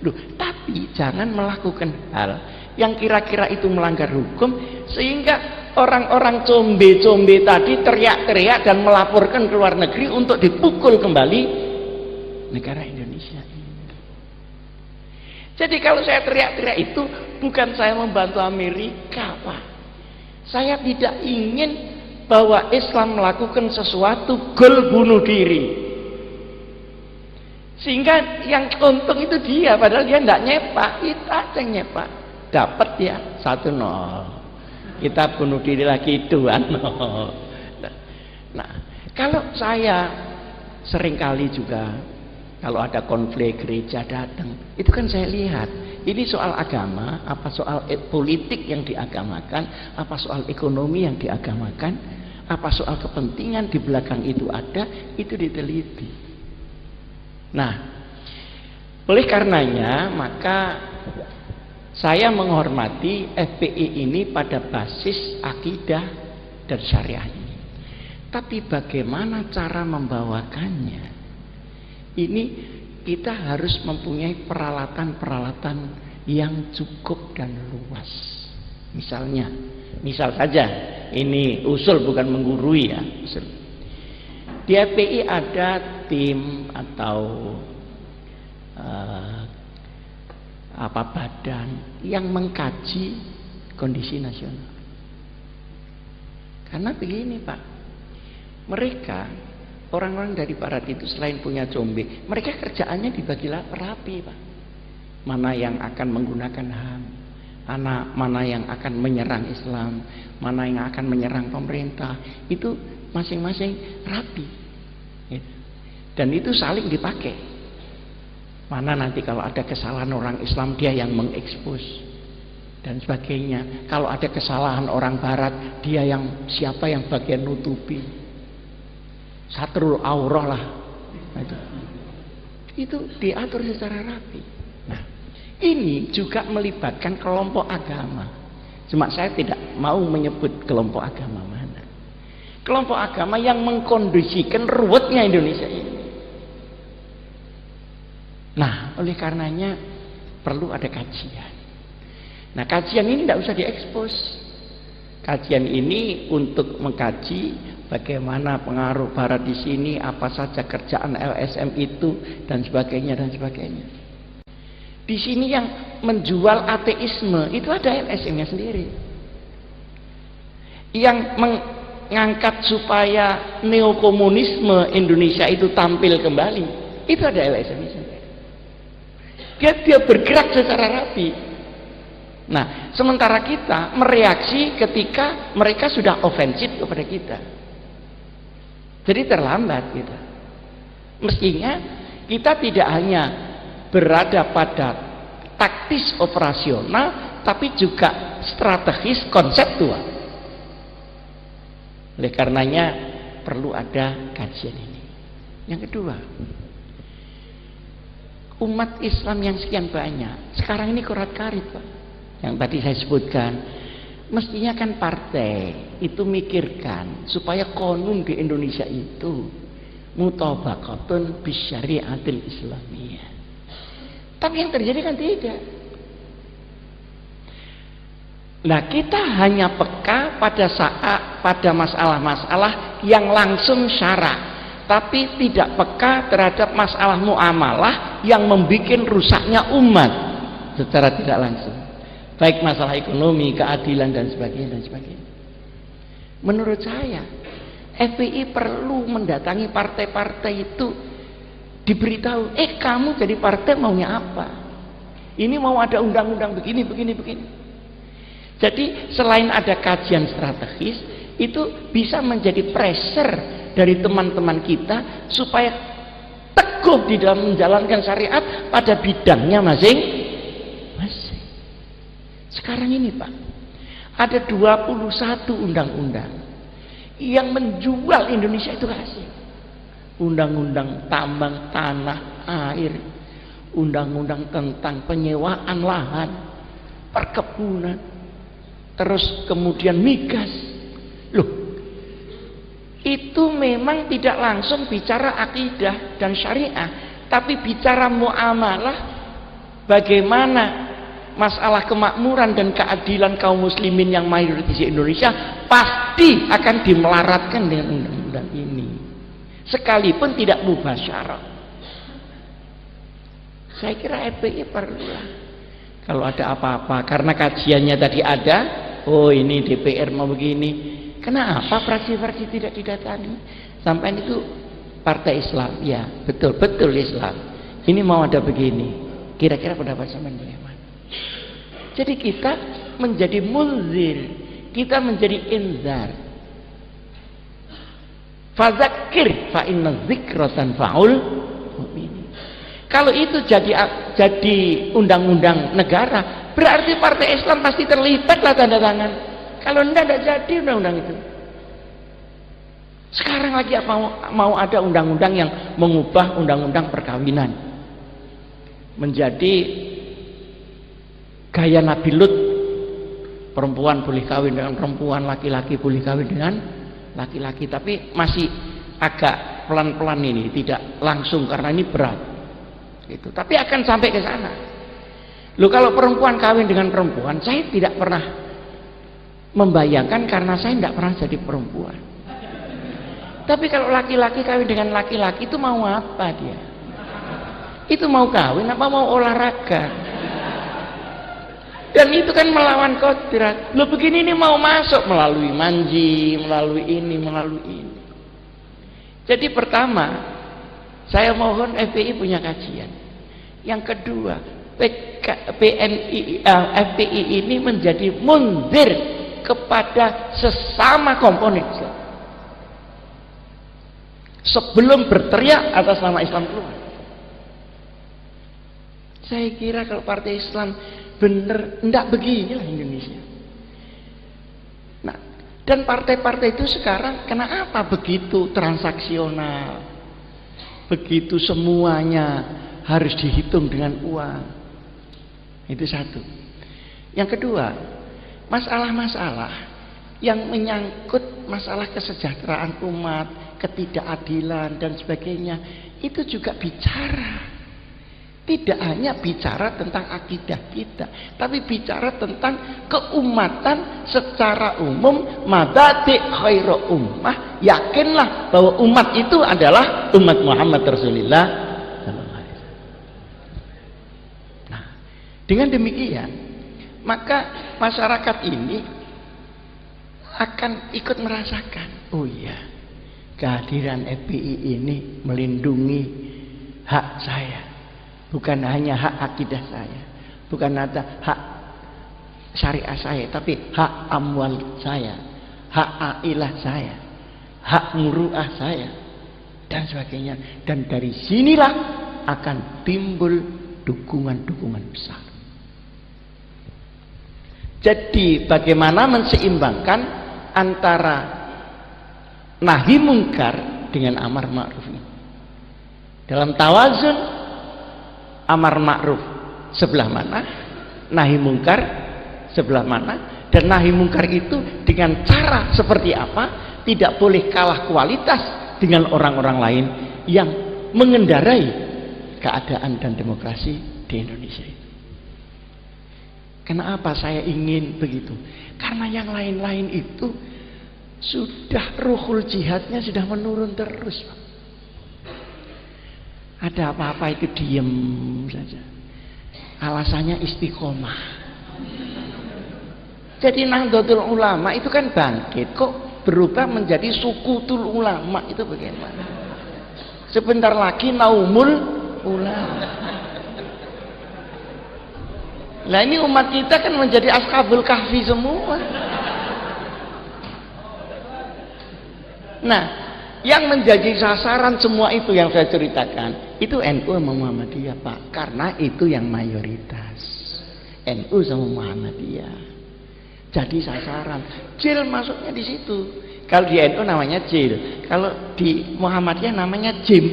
[SPEAKER 1] Loh, tapi jangan melakukan hal yang kira-kira itu melanggar hukum sehingga orang-orang combe-combe tadi teriak-teriak dan melaporkan ke luar negeri untuk dipukul kembali negara Indonesia ini. Jadi kalau saya teriak-teriak itu bukan saya membantu Amerika, Pak. Saya tidak ingin bahwa Islam melakukan sesuatu gol bunuh diri, sehingga yang untung itu dia, padahal dia tidak nyepak. Kita yang nyepak, dapat ya 1-0. Kita bunuh diri lagi 2-0. Nah, kalau saya seringkali juga kalau ada konflik gereja datang, itu kan saya lihat ini soal agama, apa soal politik yang diagamakan, apa soal ekonomi yang diagamakan, apa soal kepentingan di belakang itu ada, itu diteliti. Nah, oleh karenanya maka saya menghormati FPI ini pada basis akidah dan syariah ini. Tapi bagaimana cara membawakannya? Ini kita harus mempunyai peralatan-peralatan yang cukup dan luas. Misal saja, ini usul bukan menggurui ya. Usul. di FPI ada tim atau badan yang mengkaji kondisi nasional. Karena begini Pak, mereka orang-orang dari barat itu selain punya combe, mereka kerjaannya dibagi rapi Pak. Mana yang akan menggunakan HAM, mana yang akan menyerang Islam, mana yang akan menyerang pemerintah, itu masing-masing rapi. Dan itu saling dipakai. Mana nanti kalau ada kesalahan orang Islam, dia yang mengekspos dan sebagainya. Kalau ada kesalahan orang barat, dia yang siapa yang bagian nutupi. Satrul aurah lah. Itu diatur secara rapi. Nah, ini juga melibatkan kelompok agama. Cuma saya tidak mau menyebut kelompok agama mana. Kelompok agama yang mengkondisikan ruwetnya Indonesia ini. Nah, oleh karenanya perlu ada kajian. Nah, kajian ini tidak usah diekspos. Kajian ini untuk mengkaji bagaimana pengaruh barat di sini, apa saja kerjaan LSM itu dan sebagainya dan sebagainya. Di sini yang menjual ateisme itu ada LSM-nya sendiri. Yang mengangkat supaya neokomunisme Indonesia itu tampil kembali, itu ada LSM-nya sendiri. Dia bergerak secara rapi. Nah, sementara kita mereaksi ketika mereka sudah ofensif kepada kita. Jadi terlambat kita. Mestinya kita tidak hanya berada pada taktis operasional, tapi juga strategis konseptual. Oleh karenanya perlu ada kajian ini. Yang kedua, umat Islam yang sekian banyak sekarang ini korat-karit Pak, yang tadi saya sebutkan, mestinya kan partai itu mikirkan supaya konun di Indonesia itu mutabaqatun bisyariatil islamiyah. Tapi yang terjadi kan tidak. Nah, kita hanya peka pada masalah-masalah yang langsung syara, tapi tidak peka terhadap masalah muamalah yang membuat rusaknya umat secara tidak langsung, baik masalah ekonomi, keadilan dan sebagainya dan sebagainya. Menurut saya FPI perlu mendatangi partai-partai itu, diberitahu, kamu jadi partai maunya apa? Ini mau ada undang-undang begini. Jadi selain ada kajian strategis, itu bisa menjadi pressure dari teman-teman kita supaya teguh di dalam menjalankan syariat pada bidangnya masing-masing. Sekarang ini Pak, ada 21 undang-undang yang menjual Indonesia itu asing. Undang-undang tambang tanah air, undang-undang tentang penyewaan lahan, perkebunan, terus kemudian migas. Loh, itu memang tidak langsung bicara akidah dan syariah, tapi bicara muamalah, bagaimana masalah kemakmuran dan keadilan kaum muslimin yang mayoritas di Indonesia pasti akan dimelaratkan dengan undang-undang ini, sekalipun tidak mubasyarah. Saya kira FPI perlulah kalau ada apa-apa, karena kajiannya tadi ada, oh ini DPR mau begini, kenapa fraksi-fraksi tidak didatangi? Sampai itu partai Islam, ya betul Islam, ini mau ada begini, kira-kira pendapat sampean bagaimana? Jadi kita menjadi munzir, kita menjadi inzar. Fadzakir fa inna dzikra tanfa'ul mu'minin. Kalau itu jadi undang-undang negara, berarti partai Islam pasti terlibatlah tanda tangan. Kalau tidak jadi undang-undang itu. Sekarang lagi mau ada undang-undang yang mengubah undang-undang perkawinan menjadi gaya Nabi Lut, perempuan boleh kawin dengan perempuan, laki-laki boleh kawin dengan laki-laki, tapi masih agak pelan-pelan ini, tidak langsung karena ini berat gitu. Tapi akan sampai ke sana. Loh, kalau perempuan kawin dengan perempuan, saya tidak pernah membayangkan karena saya tidak pernah jadi perempuan. Tapi kalau laki-laki kawin dengan laki-laki itu mau apa dia? Itu mau kawin apa mau olahraga? Dan itu kan melawan kodrat. Lo begini ini mau masuk melalui manji, melalui ini, melalui ini. Jadi pertama, saya mohon FPI punya kajian. Yang kedua, FPI ini menjadi munzir kepada sesama komponen Islam. Sebelum berteriak atas nama Islam keluar. Saya kira kalau partai Islam bener, enggak beginilah Indonesia. Nah, dan partai-partai itu sekarang kenapa begitu transaksional, begitu semuanya harus dihitung dengan uang? Itu satu. Yang kedua, masalah-masalah yang menyangkut masalah kesejahteraan umat, ketidakadilan dan sebagainya, itu juga bicara. Tidak hanya bicara tentang akidah kita, tapi bicara tentang keumatan secara umum. Mabadi' khairu ummah, yakinlah bahwa umat itu adalah umat Muhammad Rasulullah. Nah, dengan demikian maka masyarakat ini akan ikut merasakan, oh iya, kehadiran FPI ini melindungi hak saya. Bukan hanya hak akidah saya, bukan ada hak syariah saya, tapi hak amwal saya, hak ailah saya, hak muruah saya, dan sebagainya. Dan dari sinilah akan timbul dukungan-dukungan besar. Jadi bagaimana menseimbangkan antara nahi mungkar dengan amar ma'ruf ini? Dalam tawazun, amar ma'ruf sebelah mana, nahi mungkar sebelah mana, dan nahi mungkar itu dengan cara seperti apa, tidak boleh kalah kualitas dengan orang-orang lain yang mengendarai keadaan dan demokrasi di Indonesia itu. Kenapa saya ingin begitu? Karena yang lain-lain itu sudah ruhul jihadnya sudah menurun terus, Pak. Ada apa-apa itu diem saja. Alasannya istiqomah. Jadi Nahdlatul Ulama itu kan bangkit, kok berubah menjadi Sukutul Ulama, itu bagaimana? Sebentar lagi Naumul Ulama. Nah ini umat kita kan menjadi Ashabul Kahfi semua. Nah, yang menjadi sasaran semua itu yang saya ceritakan itu NU sama Muhammadiyah, Pak, karena itu yang mayoritas. NU sama Muhammadiyah jadi sasaran. JIL masuknya di situ. Kalau di NU namanya JIL, kalau di Muhammadiyah namanya JIM,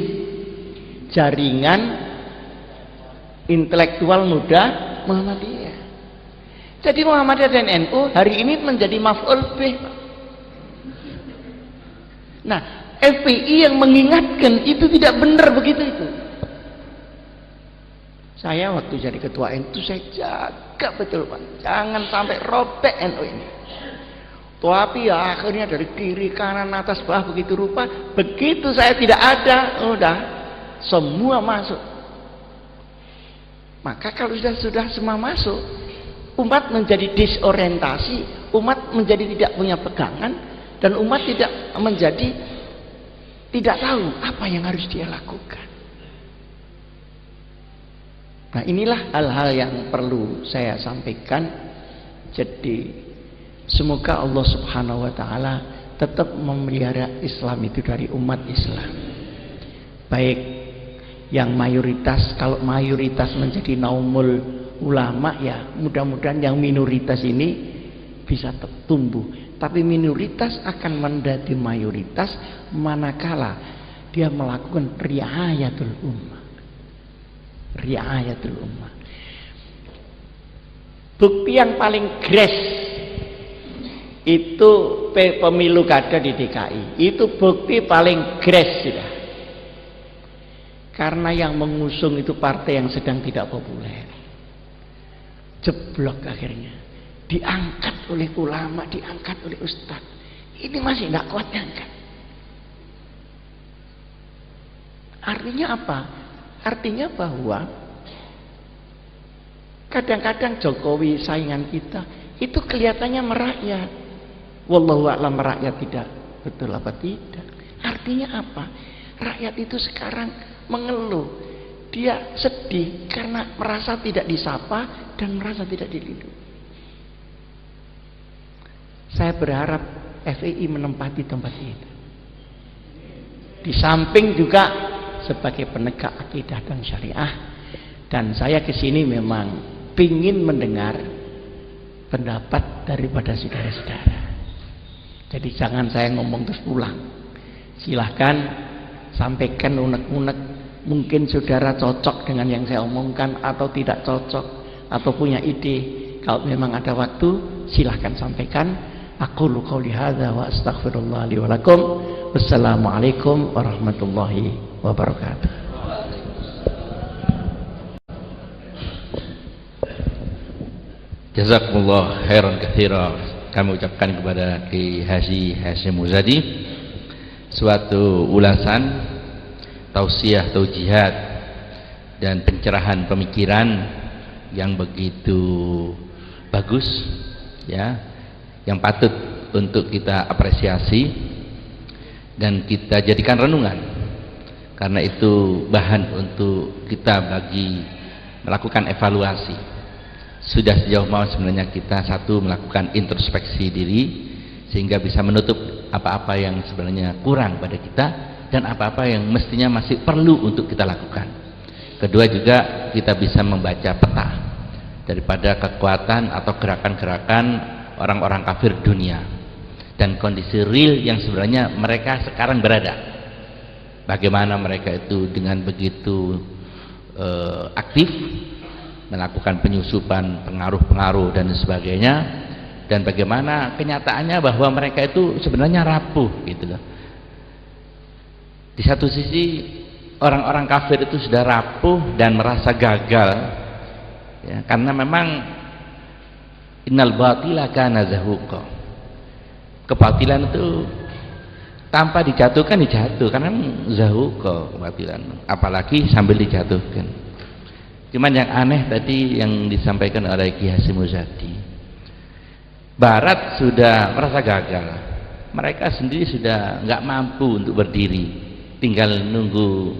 [SPEAKER 1] Jaringan Intelektual Muda Muhammadiyah. Jadi Muhammadiyah dan NU hari ini menjadi maf'ul bih. Nah, FPI yang mengingatkan itu tidak benar begitu itu. Saya waktu jadi ketua NU saya jaga betul, Pak, jangan sampai robek NU ini. Tapi ya akhirnya dari kiri kanan atas bawah begitu rupa, begitu saya tidak ada, udah semua masuk. Maka kalau sudah semua masuk, umat menjadi disorientasi, umat menjadi tidak punya pegangan, dan umat tidak tahu apa yang harus dia lakukan. Nah, inilah hal-hal yang perlu saya sampaikan. Jadi semoga Allah Subhanahu wa taala tetap memelihara Islam itu dari umat Islam. Baik yang mayoritas, kalau mayoritas menjadi Naumul Ulama, ya mudah-mudahan yang minoritas ini bisa tumbuh. Tapi minoritas akan menjadi mayoritas manakala dia melakukan riayatul ummah. Riayatul ummah. Bukti yang paling gres itu pemilu kada di DKI. Itu bukti paling gres sudah. Karena yang mengusung itu partai yang sedang tidak populer. Jeblok akhirnya. Diangkat oleh ulama, diangkat oleh ustadz. Ini masih tidak kuat diangkat. Artinya apa? Artinya bahwa kadang-kadang Jokowi saingan kita itu kelihatannya merakyat. Wallahu a'lam merakyat tidak betul apa tidak. Artinya apa? Rakyat itu sekarang mengeluh. Dia sedih karena merasa tidak disapa dan merasa tidak dilindungi. Saya berharap FPI menempati tempat itu. Di samping juga sebagai penegak akidah dan syariah. Dan saya kesini memang ingin mendengar pendapat daripada saudara-saudara. Jadi jangan saya ngomong terus pulang. Silahkan sampaikan unek-unek. Mungkin saudara cocok dengan yang saya omongkan atau tidak cocok, atau punya ide. Kalau memang ada waktu, silahkan sampaikan. Aqulu qouli hadza wa astaghfirullah li wa lakum. Wassalamualaikum warahmatullahi wabarakatuh.
[SPEAKER 2] Jazakumullah khairan katsira. Kami ucapkan kepada Ki Haji Hasyim Muzadi suatu ulasan tausiah, taujihat dan pencerahan pemikiran yang begitu bagus, ya, yang patut untuk kita apresiasi dan kita jadikan renungan. Karena itu bahan untuk kita bagi melakukan evaluasi. Sudah sejauh mana sebenarnya kita satu melakukan introspeksi diri sehingga bisa menutup apa-apa yang sebenarnya kurang pada kita dan apa-apa yang mestinya masih perlu untuk kita lakukan. Kedua juga kita bisa membaca peta daripada kekuatan atau gerakan-gerakan orang-orang kafir dunia dan kondisi real yang sebenarnya mereka sekarang berada. Bagaimana mereka itu dengan begitu aktif melakukan penyusupan pengaruh-pengaruh dan sebagainya, dan bagaimana kenyataannya bahwa mereka itu sebenarnya rapuh gitu loh. Di satu sisi orang-orang kafir itu sudah rapuh dan merasa gagal, ya, karena memang innal batila kana zahuqa. Kebatilan itu tanpa dijatuhkan dijatuhkan, kan zahuqa kebatilan, apalagi sambil dijatuhkan. Cuman yang aneh tadi yang disampaikan oleh Ki Hasyim Muzadi, Barat sudah merasa gagal, mereka sendiri sudah nggak mampu untuk berdiri, tinggal nunggu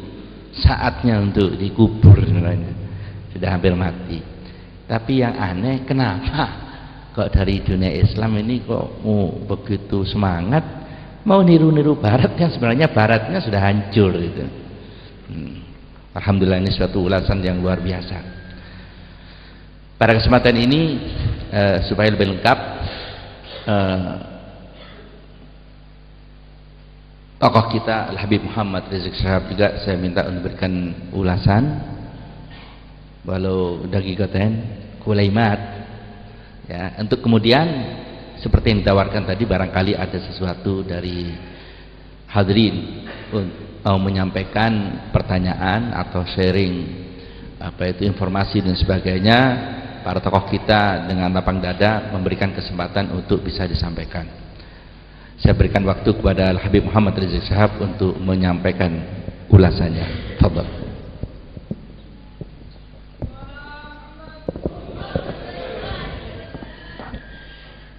[SPEAKER 2] saatnya untuk dikubur sebenarnya, sudah hampir mati. Tapi yang aneh, kenapa kok dari dunia Islam ini kok mau begitu semangat mau niru-niru Barat yang sebenarnya Baratnya sudah hancur gitu. Alhamdulillah, ini suatu ulasan yang luar biasa. Pada kesempatan ini supaya lebih lengkap, tokoh kita Al-Habib Muhammad Rizik Syihab juga saya minta untuk memberikan ulasan walau daqiqatain kulaimat, ya, untuk kemudian seperti yang ditawarkan tadi, barangkali ada sesuatu dari hadirin mau menyampaikan pertanyaan atau sharing apa itu informasi dan sebagainya, para tokoh kita dengan lapang dada memberikan kesempatan untuk bisa disampaikan. Saya berikan waktu kepada Al-Habib Muhammad Rizik Syihab untuk menyampaikan ulasannya. Fadhal.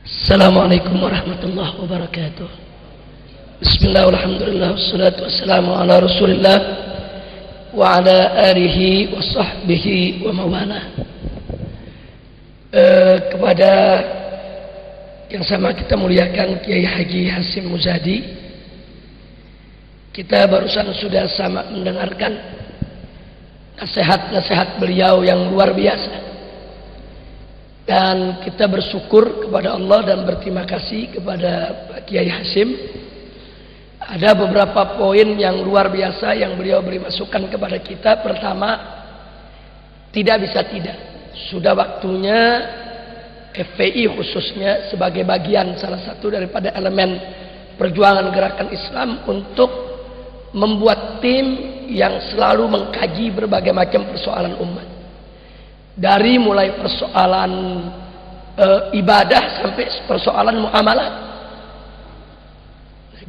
[SPEAKER 3] Assalamualaikum warahmatullahi wabarakatuh. Bismillah, alhamdulillah, wassalatu wassalamu ala rasulillah wa ala alihi wa sahbihi wa mawalah. Kepada yang sama kita muliakan Kiai Haji Hasyim Muzadi, kita barusan sudah sama mendengarkan nasihat-nasihat beliau yang luar biasa, dan kita bersyukur kepada Allah dan berterima kasih kepada Pak Kiai Hasyim. Ada beberapa poin yang luar biasa yang beliau beri masukan kepada kita. Pertama, tidak bisa tidak, sudah waktunya FPI khususnya sebagai bagian salah satu daripada elemen perjuangan gerakan Islam untuk membuat tim yang selalu mengkaji berbagai macam persoalan umat, dari mulai persoalan ibadah sampai persoalan muamalah.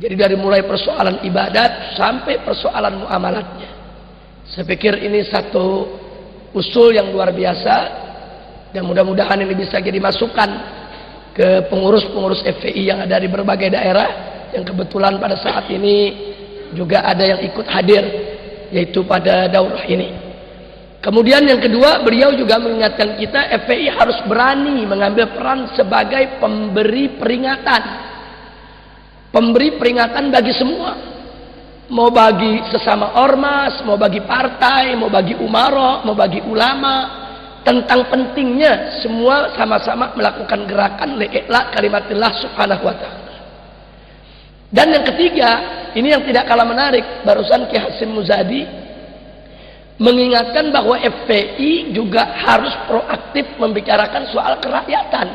[SPEAKER 3] Jadi dari mulai persoalan ibadat sampai persoalan muamalatnya. Saya pikir ini satu usul yang luar biasa, dan mudah-mudahan ini bisa jadi masukan ke pengurus-pengurus FPI yang ada di berbagai daerah, yang kebetulan pada saat ini juga ada yang ikut hadir, yaitu pada daurah ini. Kemudian yang kedua, beliau juga mengingatkan kita, FPI harus berani mengambil peran sebagai pemberi peringatan. Pemberi peringatan bagi semua. Mau bagi sesama ormas, mau bagi partai, mau bagi umara, mau bagi ulama, tentang pentingnya semua sama-sama melakukan gerakan li'ila kalimatillah subhanahu wa ta'ala. Dan yang ketiga, ini yang tidak kalah menarik, barusan Ki Hasyim Muzadi mengingatkan bahwa FPI juga harus proaktif membicarakan soal kerakyatan.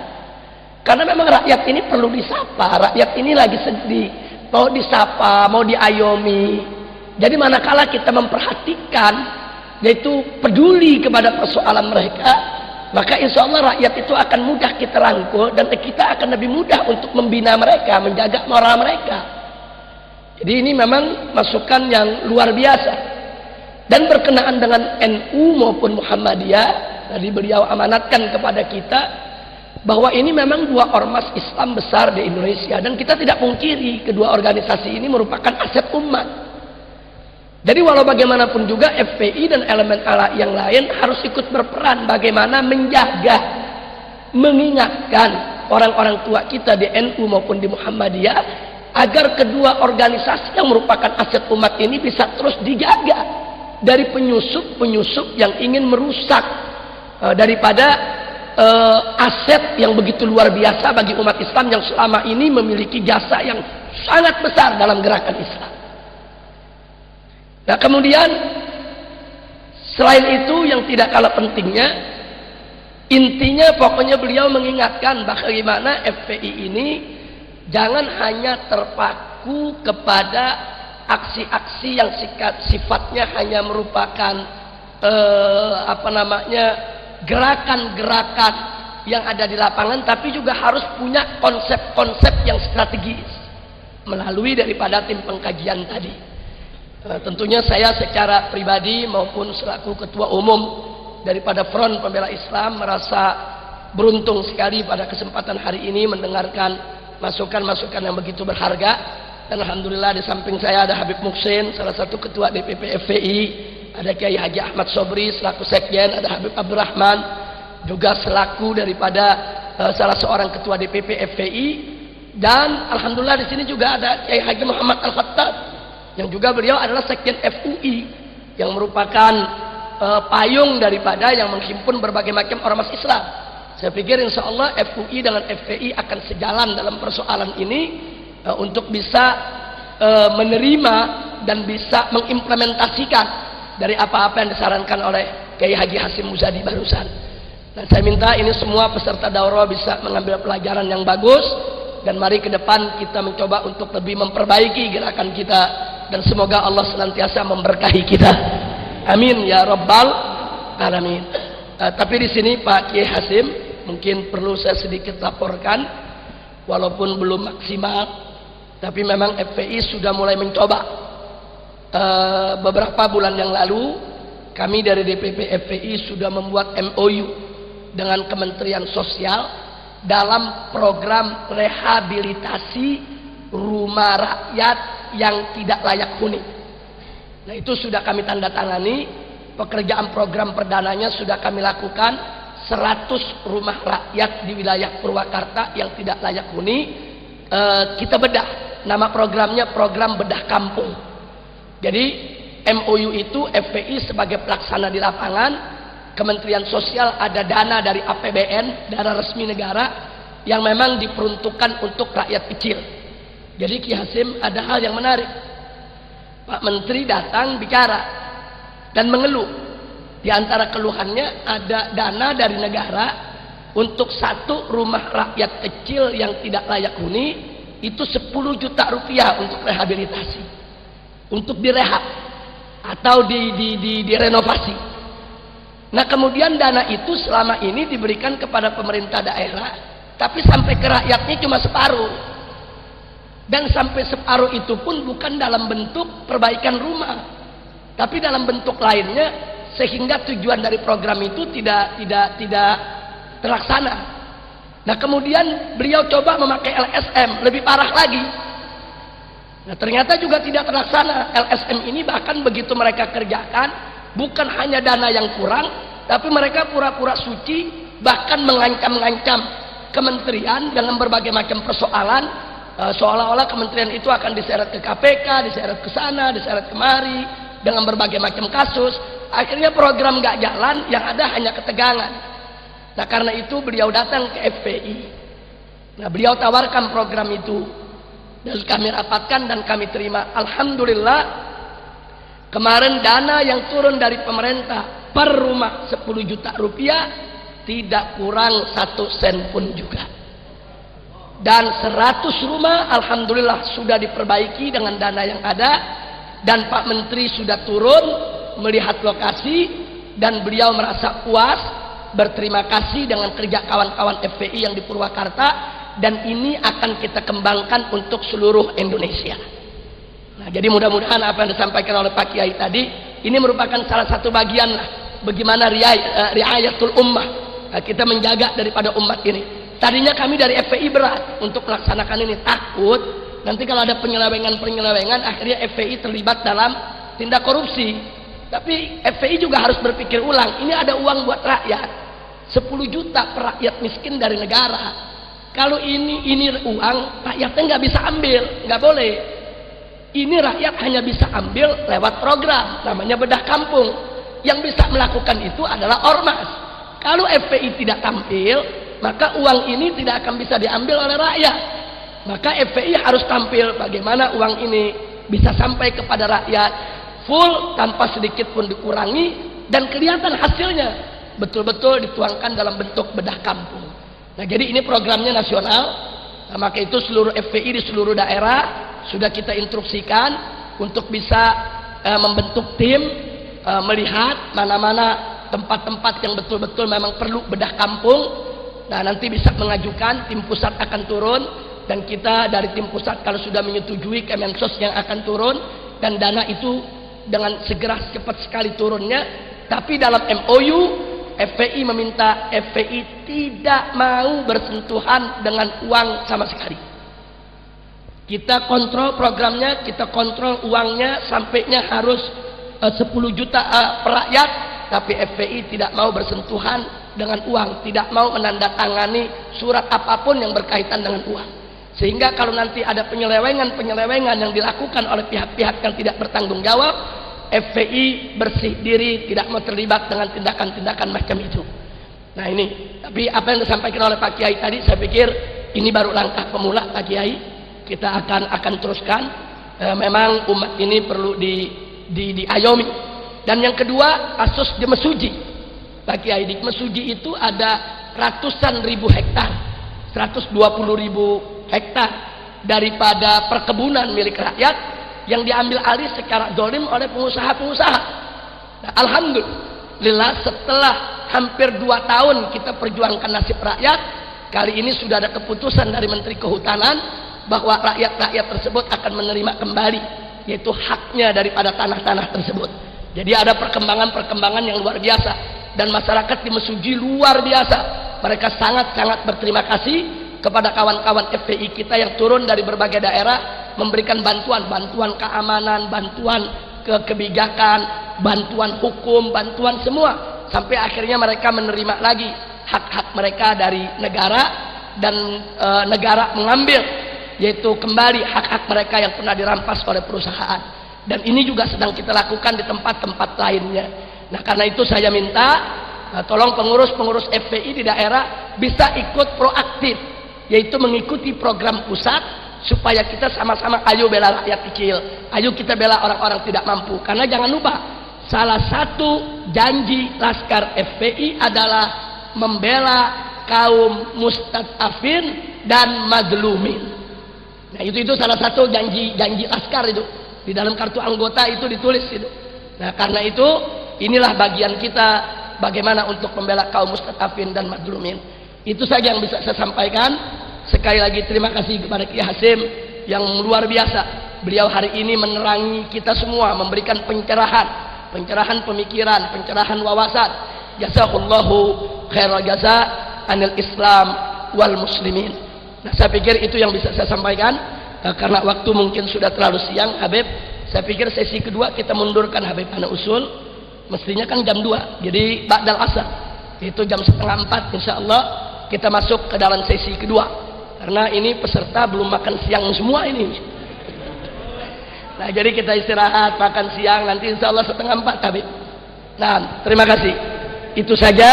[SPEAKER 3] Karena memang rakyat ini perlu disapa, rakyat ini lagi sedih, mau disapa, mau diayomi. Jadi manakala kita memperhatikan, yaitu peduli kepada persoalan mereka, maka insya Allah rakyat itu akan mudah kita rangkul, dan kita akan lebih mudah untuk membina mereka, menjaga moral mereka. Jadi ini memang masukan yang luar biasa. Dan berkenaan dengan NU maupun Muhammadiyah, tadi beliau amanatkan kepada kita bahwa ini memang dua ormas Islam besar di Indonesia, dan kita tidak pungkiri kedua organisasi ini merupakan aset umat. Jadi walau bagaimanapun juga FPI dan elemen yang lain harus ikut berperan bagaimana menjaga, mengingatkan orang-orang tua kita di NU maupun di Muhammadiyah agar kedua organisasi yang merupakan aset umat ini bisa terus dijaga dari penyusup-penyusup yang ingin merusak daripada aset yang begitu luar biasa bagi umat Islam yang selama ini memiliki jasa yang sangat besar dalam gerakan Islam. Nah, kemudian selain itu yang tidak kalah pentingnya, intinya pokoknya beliau mengingatkan bagaimana FPI ini jangan hanya terpaku kepada aksi-aksi yang sifatnya hanya merupakan gerakan-gerakan yang ada di lapangan, tapi juga harus punya konsep-konsep yang strategis melalui daripada tim pengkajian tadi. Tentunya saya secara pribadi maupun selaku ketua umum daripada Front Pembela Islam merasa beruntung sekali pada kesempatan hari ini mendengarkan masukan-masukan yang begitu berharga. Dan alhamdulillah di samping saya ada Habib Muhsin, salah satu ketua DPP FPI, ada Kiai Haji Ahmad Sobri selaku sekjen, ada Habib Abdurrahman juga selaku daripada salah seorang ketua DPP FPI, dan alhamdulillah di sini juga ada Kiai Haji Muhammad Al-Khattab yang juga beliau adalah sekjen FUI yang merupakan payung daripada yang menghimpun berbagai macam ormas Islam. Saya pikir insya Allah FUI dengan FPI akan sejalan dalam persoalan ini untuk bisa menerima dan bisa mengimplementasikan dari apa-apa yang disarankan oleh Kiai Haji Hasyim Muzadi barusan. Dan saya minta ini semua peserta daurah bisa mengambil pelajaran yang bagus, dan mari ke depan kita mencoba untuk lebih memperbaiki gerakan kita, dan semoga Allah senantiasa memberkahi kita. Amin ya rabbal alamin. Tapi di sini Pak Kiai Hasyim mungkin perlu saya sedikit laporkan, walaupun belum maksimal, tapi memang FPI sudah mulai mencoba. Beberapa bulan yang lalu kami dari DPP FPI sudah membuat MOU dengan Kementerian Sosial dalam program rehabilitasi rumah rakyat yang tidak layak huni. Nah, itu sudah kami tanda tangani. Pekerjaan program perdananya sudah kami lakukan. 100 rumah rakyat di wilayah Purwakarta yang tidak layak huni kita bedah. Nama programnya program bedah kampung. Jadi MOU itu FPI sebagai pelaksana di lapangan, Kementerian Sosial ada dana dari APBN, dana resmi negara yang memang diperuntukkan untuk rakyat kecil. Jadi Ki Hasyim ada hal yang menarik. Pak Menteri datang bicara dan mengeluh. Di antara keluhannya ada dana dari negara untuk satu rumah rakyat kecil yang tidak layak huni itu 10 juta rupiah untuk rehabilitasi, untuk direhab atau direnovasi. Nah, kemudian dana itu selama ini diberikan kepada pemerintah daerah, tapi sampai ke rakyatnya cuma separuh. Dan sampai separuh itu pun bukan dalam bentuk perbaikan rumah, tapi dalam bentuk lainnya, sehingga tujuan dari program itu tidak terlaksana. Nah, kemudian beliau coba memakai LSM, lebih parah lagi. Nah, ternyata juga tidak terlaksana. LSM ini bahkan begitu mereka kerjakan, bukan hanya dana yang kurang, tapi mereka pura-pura suci, bahkan mengancam-ngancam kementerian dengan berbagai macam persoalan, seolah-olah kementerian itu akan diseret ke KPK, diseret ke sana, diseret kemari, dengan berbagai macam kasus. Akhirnya program gak jalan, yang ada hanya ketegangan. Nah, karena itu beliau datang ke FPI. Nah, beliau tawarkan program itu, dan kami rapatkan dan kami terima. Alhamdulillah, kemarin dana yang turun dari pemerintah per rumah 10 juta rupiah, tidak kurang 1 sen pun juga. Dan 100 rumah alhamdulillah sudah diperbaiki dengan dana yang ada, dan Pak Menteri sudah turun melihat lokasi, dan beliau merasa puas, berterima kasih dengan kerja kawan-kawan FPI yang di Purwakarta, dan ini akan kita kembangkan untuk seluruh Indonesia. Nah, jadi mudah-mudahan apa yang disampaikan oleh Pak Kiai tadi ini merupakan salah satu bagian lah bagaimana riayatul ummah, kita menjaga daripada umat ini. Tadinya kami dari FPI berat untuk melaksanakan ini, takut nanti kalau ada penyelewengan akhirnya FPI terlibat dalam tindak korupsi. Tapi FPI juga harus berpikir ulang, ini ada uang buat rakyat, 10 juta per rakyat miskin dari negara. Kalau ini uang rakyatnya nggak bisa ambil, nggak boleh. Ini rakyat hanya bisa ambil lewat program namanya bedah kampung. Yang bisa melakukan itu adalah ormas. Kalau FPI tidak tampil, maka uang ini tidak akan bisa diambil oleh rakyat. Maka FPI harus tampil bagaimana uang ini bisa sampai kepada rakyat full tanpa sedikit pun dikurangi, dan kelihatan hasilnya betul-betul dituangkan dalam bentuk bedah kampung. Nah, jadi ini programnya nasional. Nah, maka itu seluruh FPI di seluruh daerah sudah kita instruksikan untuk bisa membentuk tim, melihat mana-mana tempat-tempat yang betul-betul memang perlu bedah kampung. Nah, nanti bisa mengajukan, tim pusat akan turun, dan kita dari tim pusat kalau sudah menyetujui, Kemensos yang akan turun, dan dana itu dengan segera cepat sekali turunnya. Tapi dalam MOU FPI meminta FPI tidak mau bersentuhan dengan uang sama sekali. Kita kontrol programnya, kita kontrol uangnya, sampainya harus 10 juta per rakyat, tapi FPI tidak mau bersentuhan dengan uang, tidak mau menandatangani surat apapun yang berkaitan dengan uang. Sehingga kalau nanti ada penyelewengan yang dilakukan oleh pihak-pihak yang tidak bertanggung jawab, FPI bersih diri, tidak mau terlibat dengan tindakan-tindakan macam itu. Nah, ini, tapi apa yang disampaikan oleh Pak Kiai tadi, saya pikir ini baru langkah pemula Pak Kiai. Kita akan teruskan. Memang umat ini perlu diayomi. Dan yang kedua, kasus di Mesuji Pak Kiai. Di Mesuji itu ada ratusan ribu hektar, 120.000 hektar daripada perkebunan milik rakyat yang diambil alih secara zalim oleh pengusaha-pengusaha. Nah, alhamdulillah setelah hampir 2 tahun kita perjuangkan nasib rakyat, kali ini sudah ada keputusan dari Menteri Kehutanan bahwa rakyat-rakyat tersebut akan menerima kembali, yaitu haknya daripada tanah-tanah tersebut. Jadi ada perkembangan-perkembangan yang luar biasa, dan masyarakat di Mesuji luar biasa. Mereka sangat-sangat berterima kasih kepada kawan-kawan FPI kita yang turun dari berbagai daerah memberikan bantuan keamanan, bantuan kebijakan, bantuan hukum, bantuan semua, sampai akhirnya mereka menerima lagi hak-hak mereka dari negara, dan negara mengambil, yaitu kembali hak-hak mereka yang pernah dirampas oleh perusahaan. Dan ini juga sedang kita lakukan di tempat-tempat lainnya. Nah, karena itu saya minta tolong pengurus-pengurus FPI di daerah bisa ikut proaktif, yaitu mengikuti program pusat, supaya kita sama-sama ayo bela rakyat kecil, ayo kita bela orang-orang tidak mampu. Karena jangan lupa, salah satu janji Laskar FPI adalah membela kaum mustadafin dan mazlumin. Nah, itu salah satu janji Laskar itu. Di dalam kartu anggota itu ditulis itu. Nah, karena itu inilah bagian kita bagaimana untuk membela kaum mustadafin dan mazlumin. Itu saja yang bisa saya sampaikan. Sekali lagi terima kasih kepada Kiai Hasim yang luar biasa beliau hari ini menerangi kita semua, memberikan pencerahan pemikiran, pencerahan wawasan. Jazakallahu khairal jaza anil Islam wal muslimin. Nah, saya pikir itu yang bisa saya sampaikan. Karena waktu mungkin sudah terlalu siang, Habib, saya pikir sesi kedua kita mundurkan, Habib Ana Usul. Mestinya kan jam 2, jadi ba'dal asar. Itu jam 3:30 insyaallah kita masuk ke dalam sesi kedua. Karena ini peserta belum makan siang semua ini. Nah, jadi kita istirahat, makan siang, nanti insyaallah 3:30, Habib. Nah, terima kasih. Itu saja.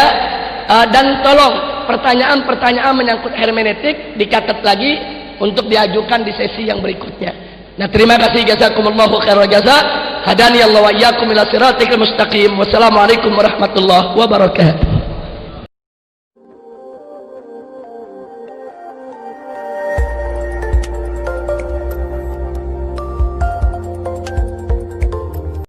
[SPEAKER 3] Dan tolong pertanyaan-pertanyaan menyangkut hermeneutik dicatat lagi untuk diajukan di sesi yang berikutnya. Nah, terima kasih, jazakumullahu khairal jaza. Hadani Allah wa iyyakum ila siratal mustaqim. Wassalamualaikum warahmatullahi wabarakatuh.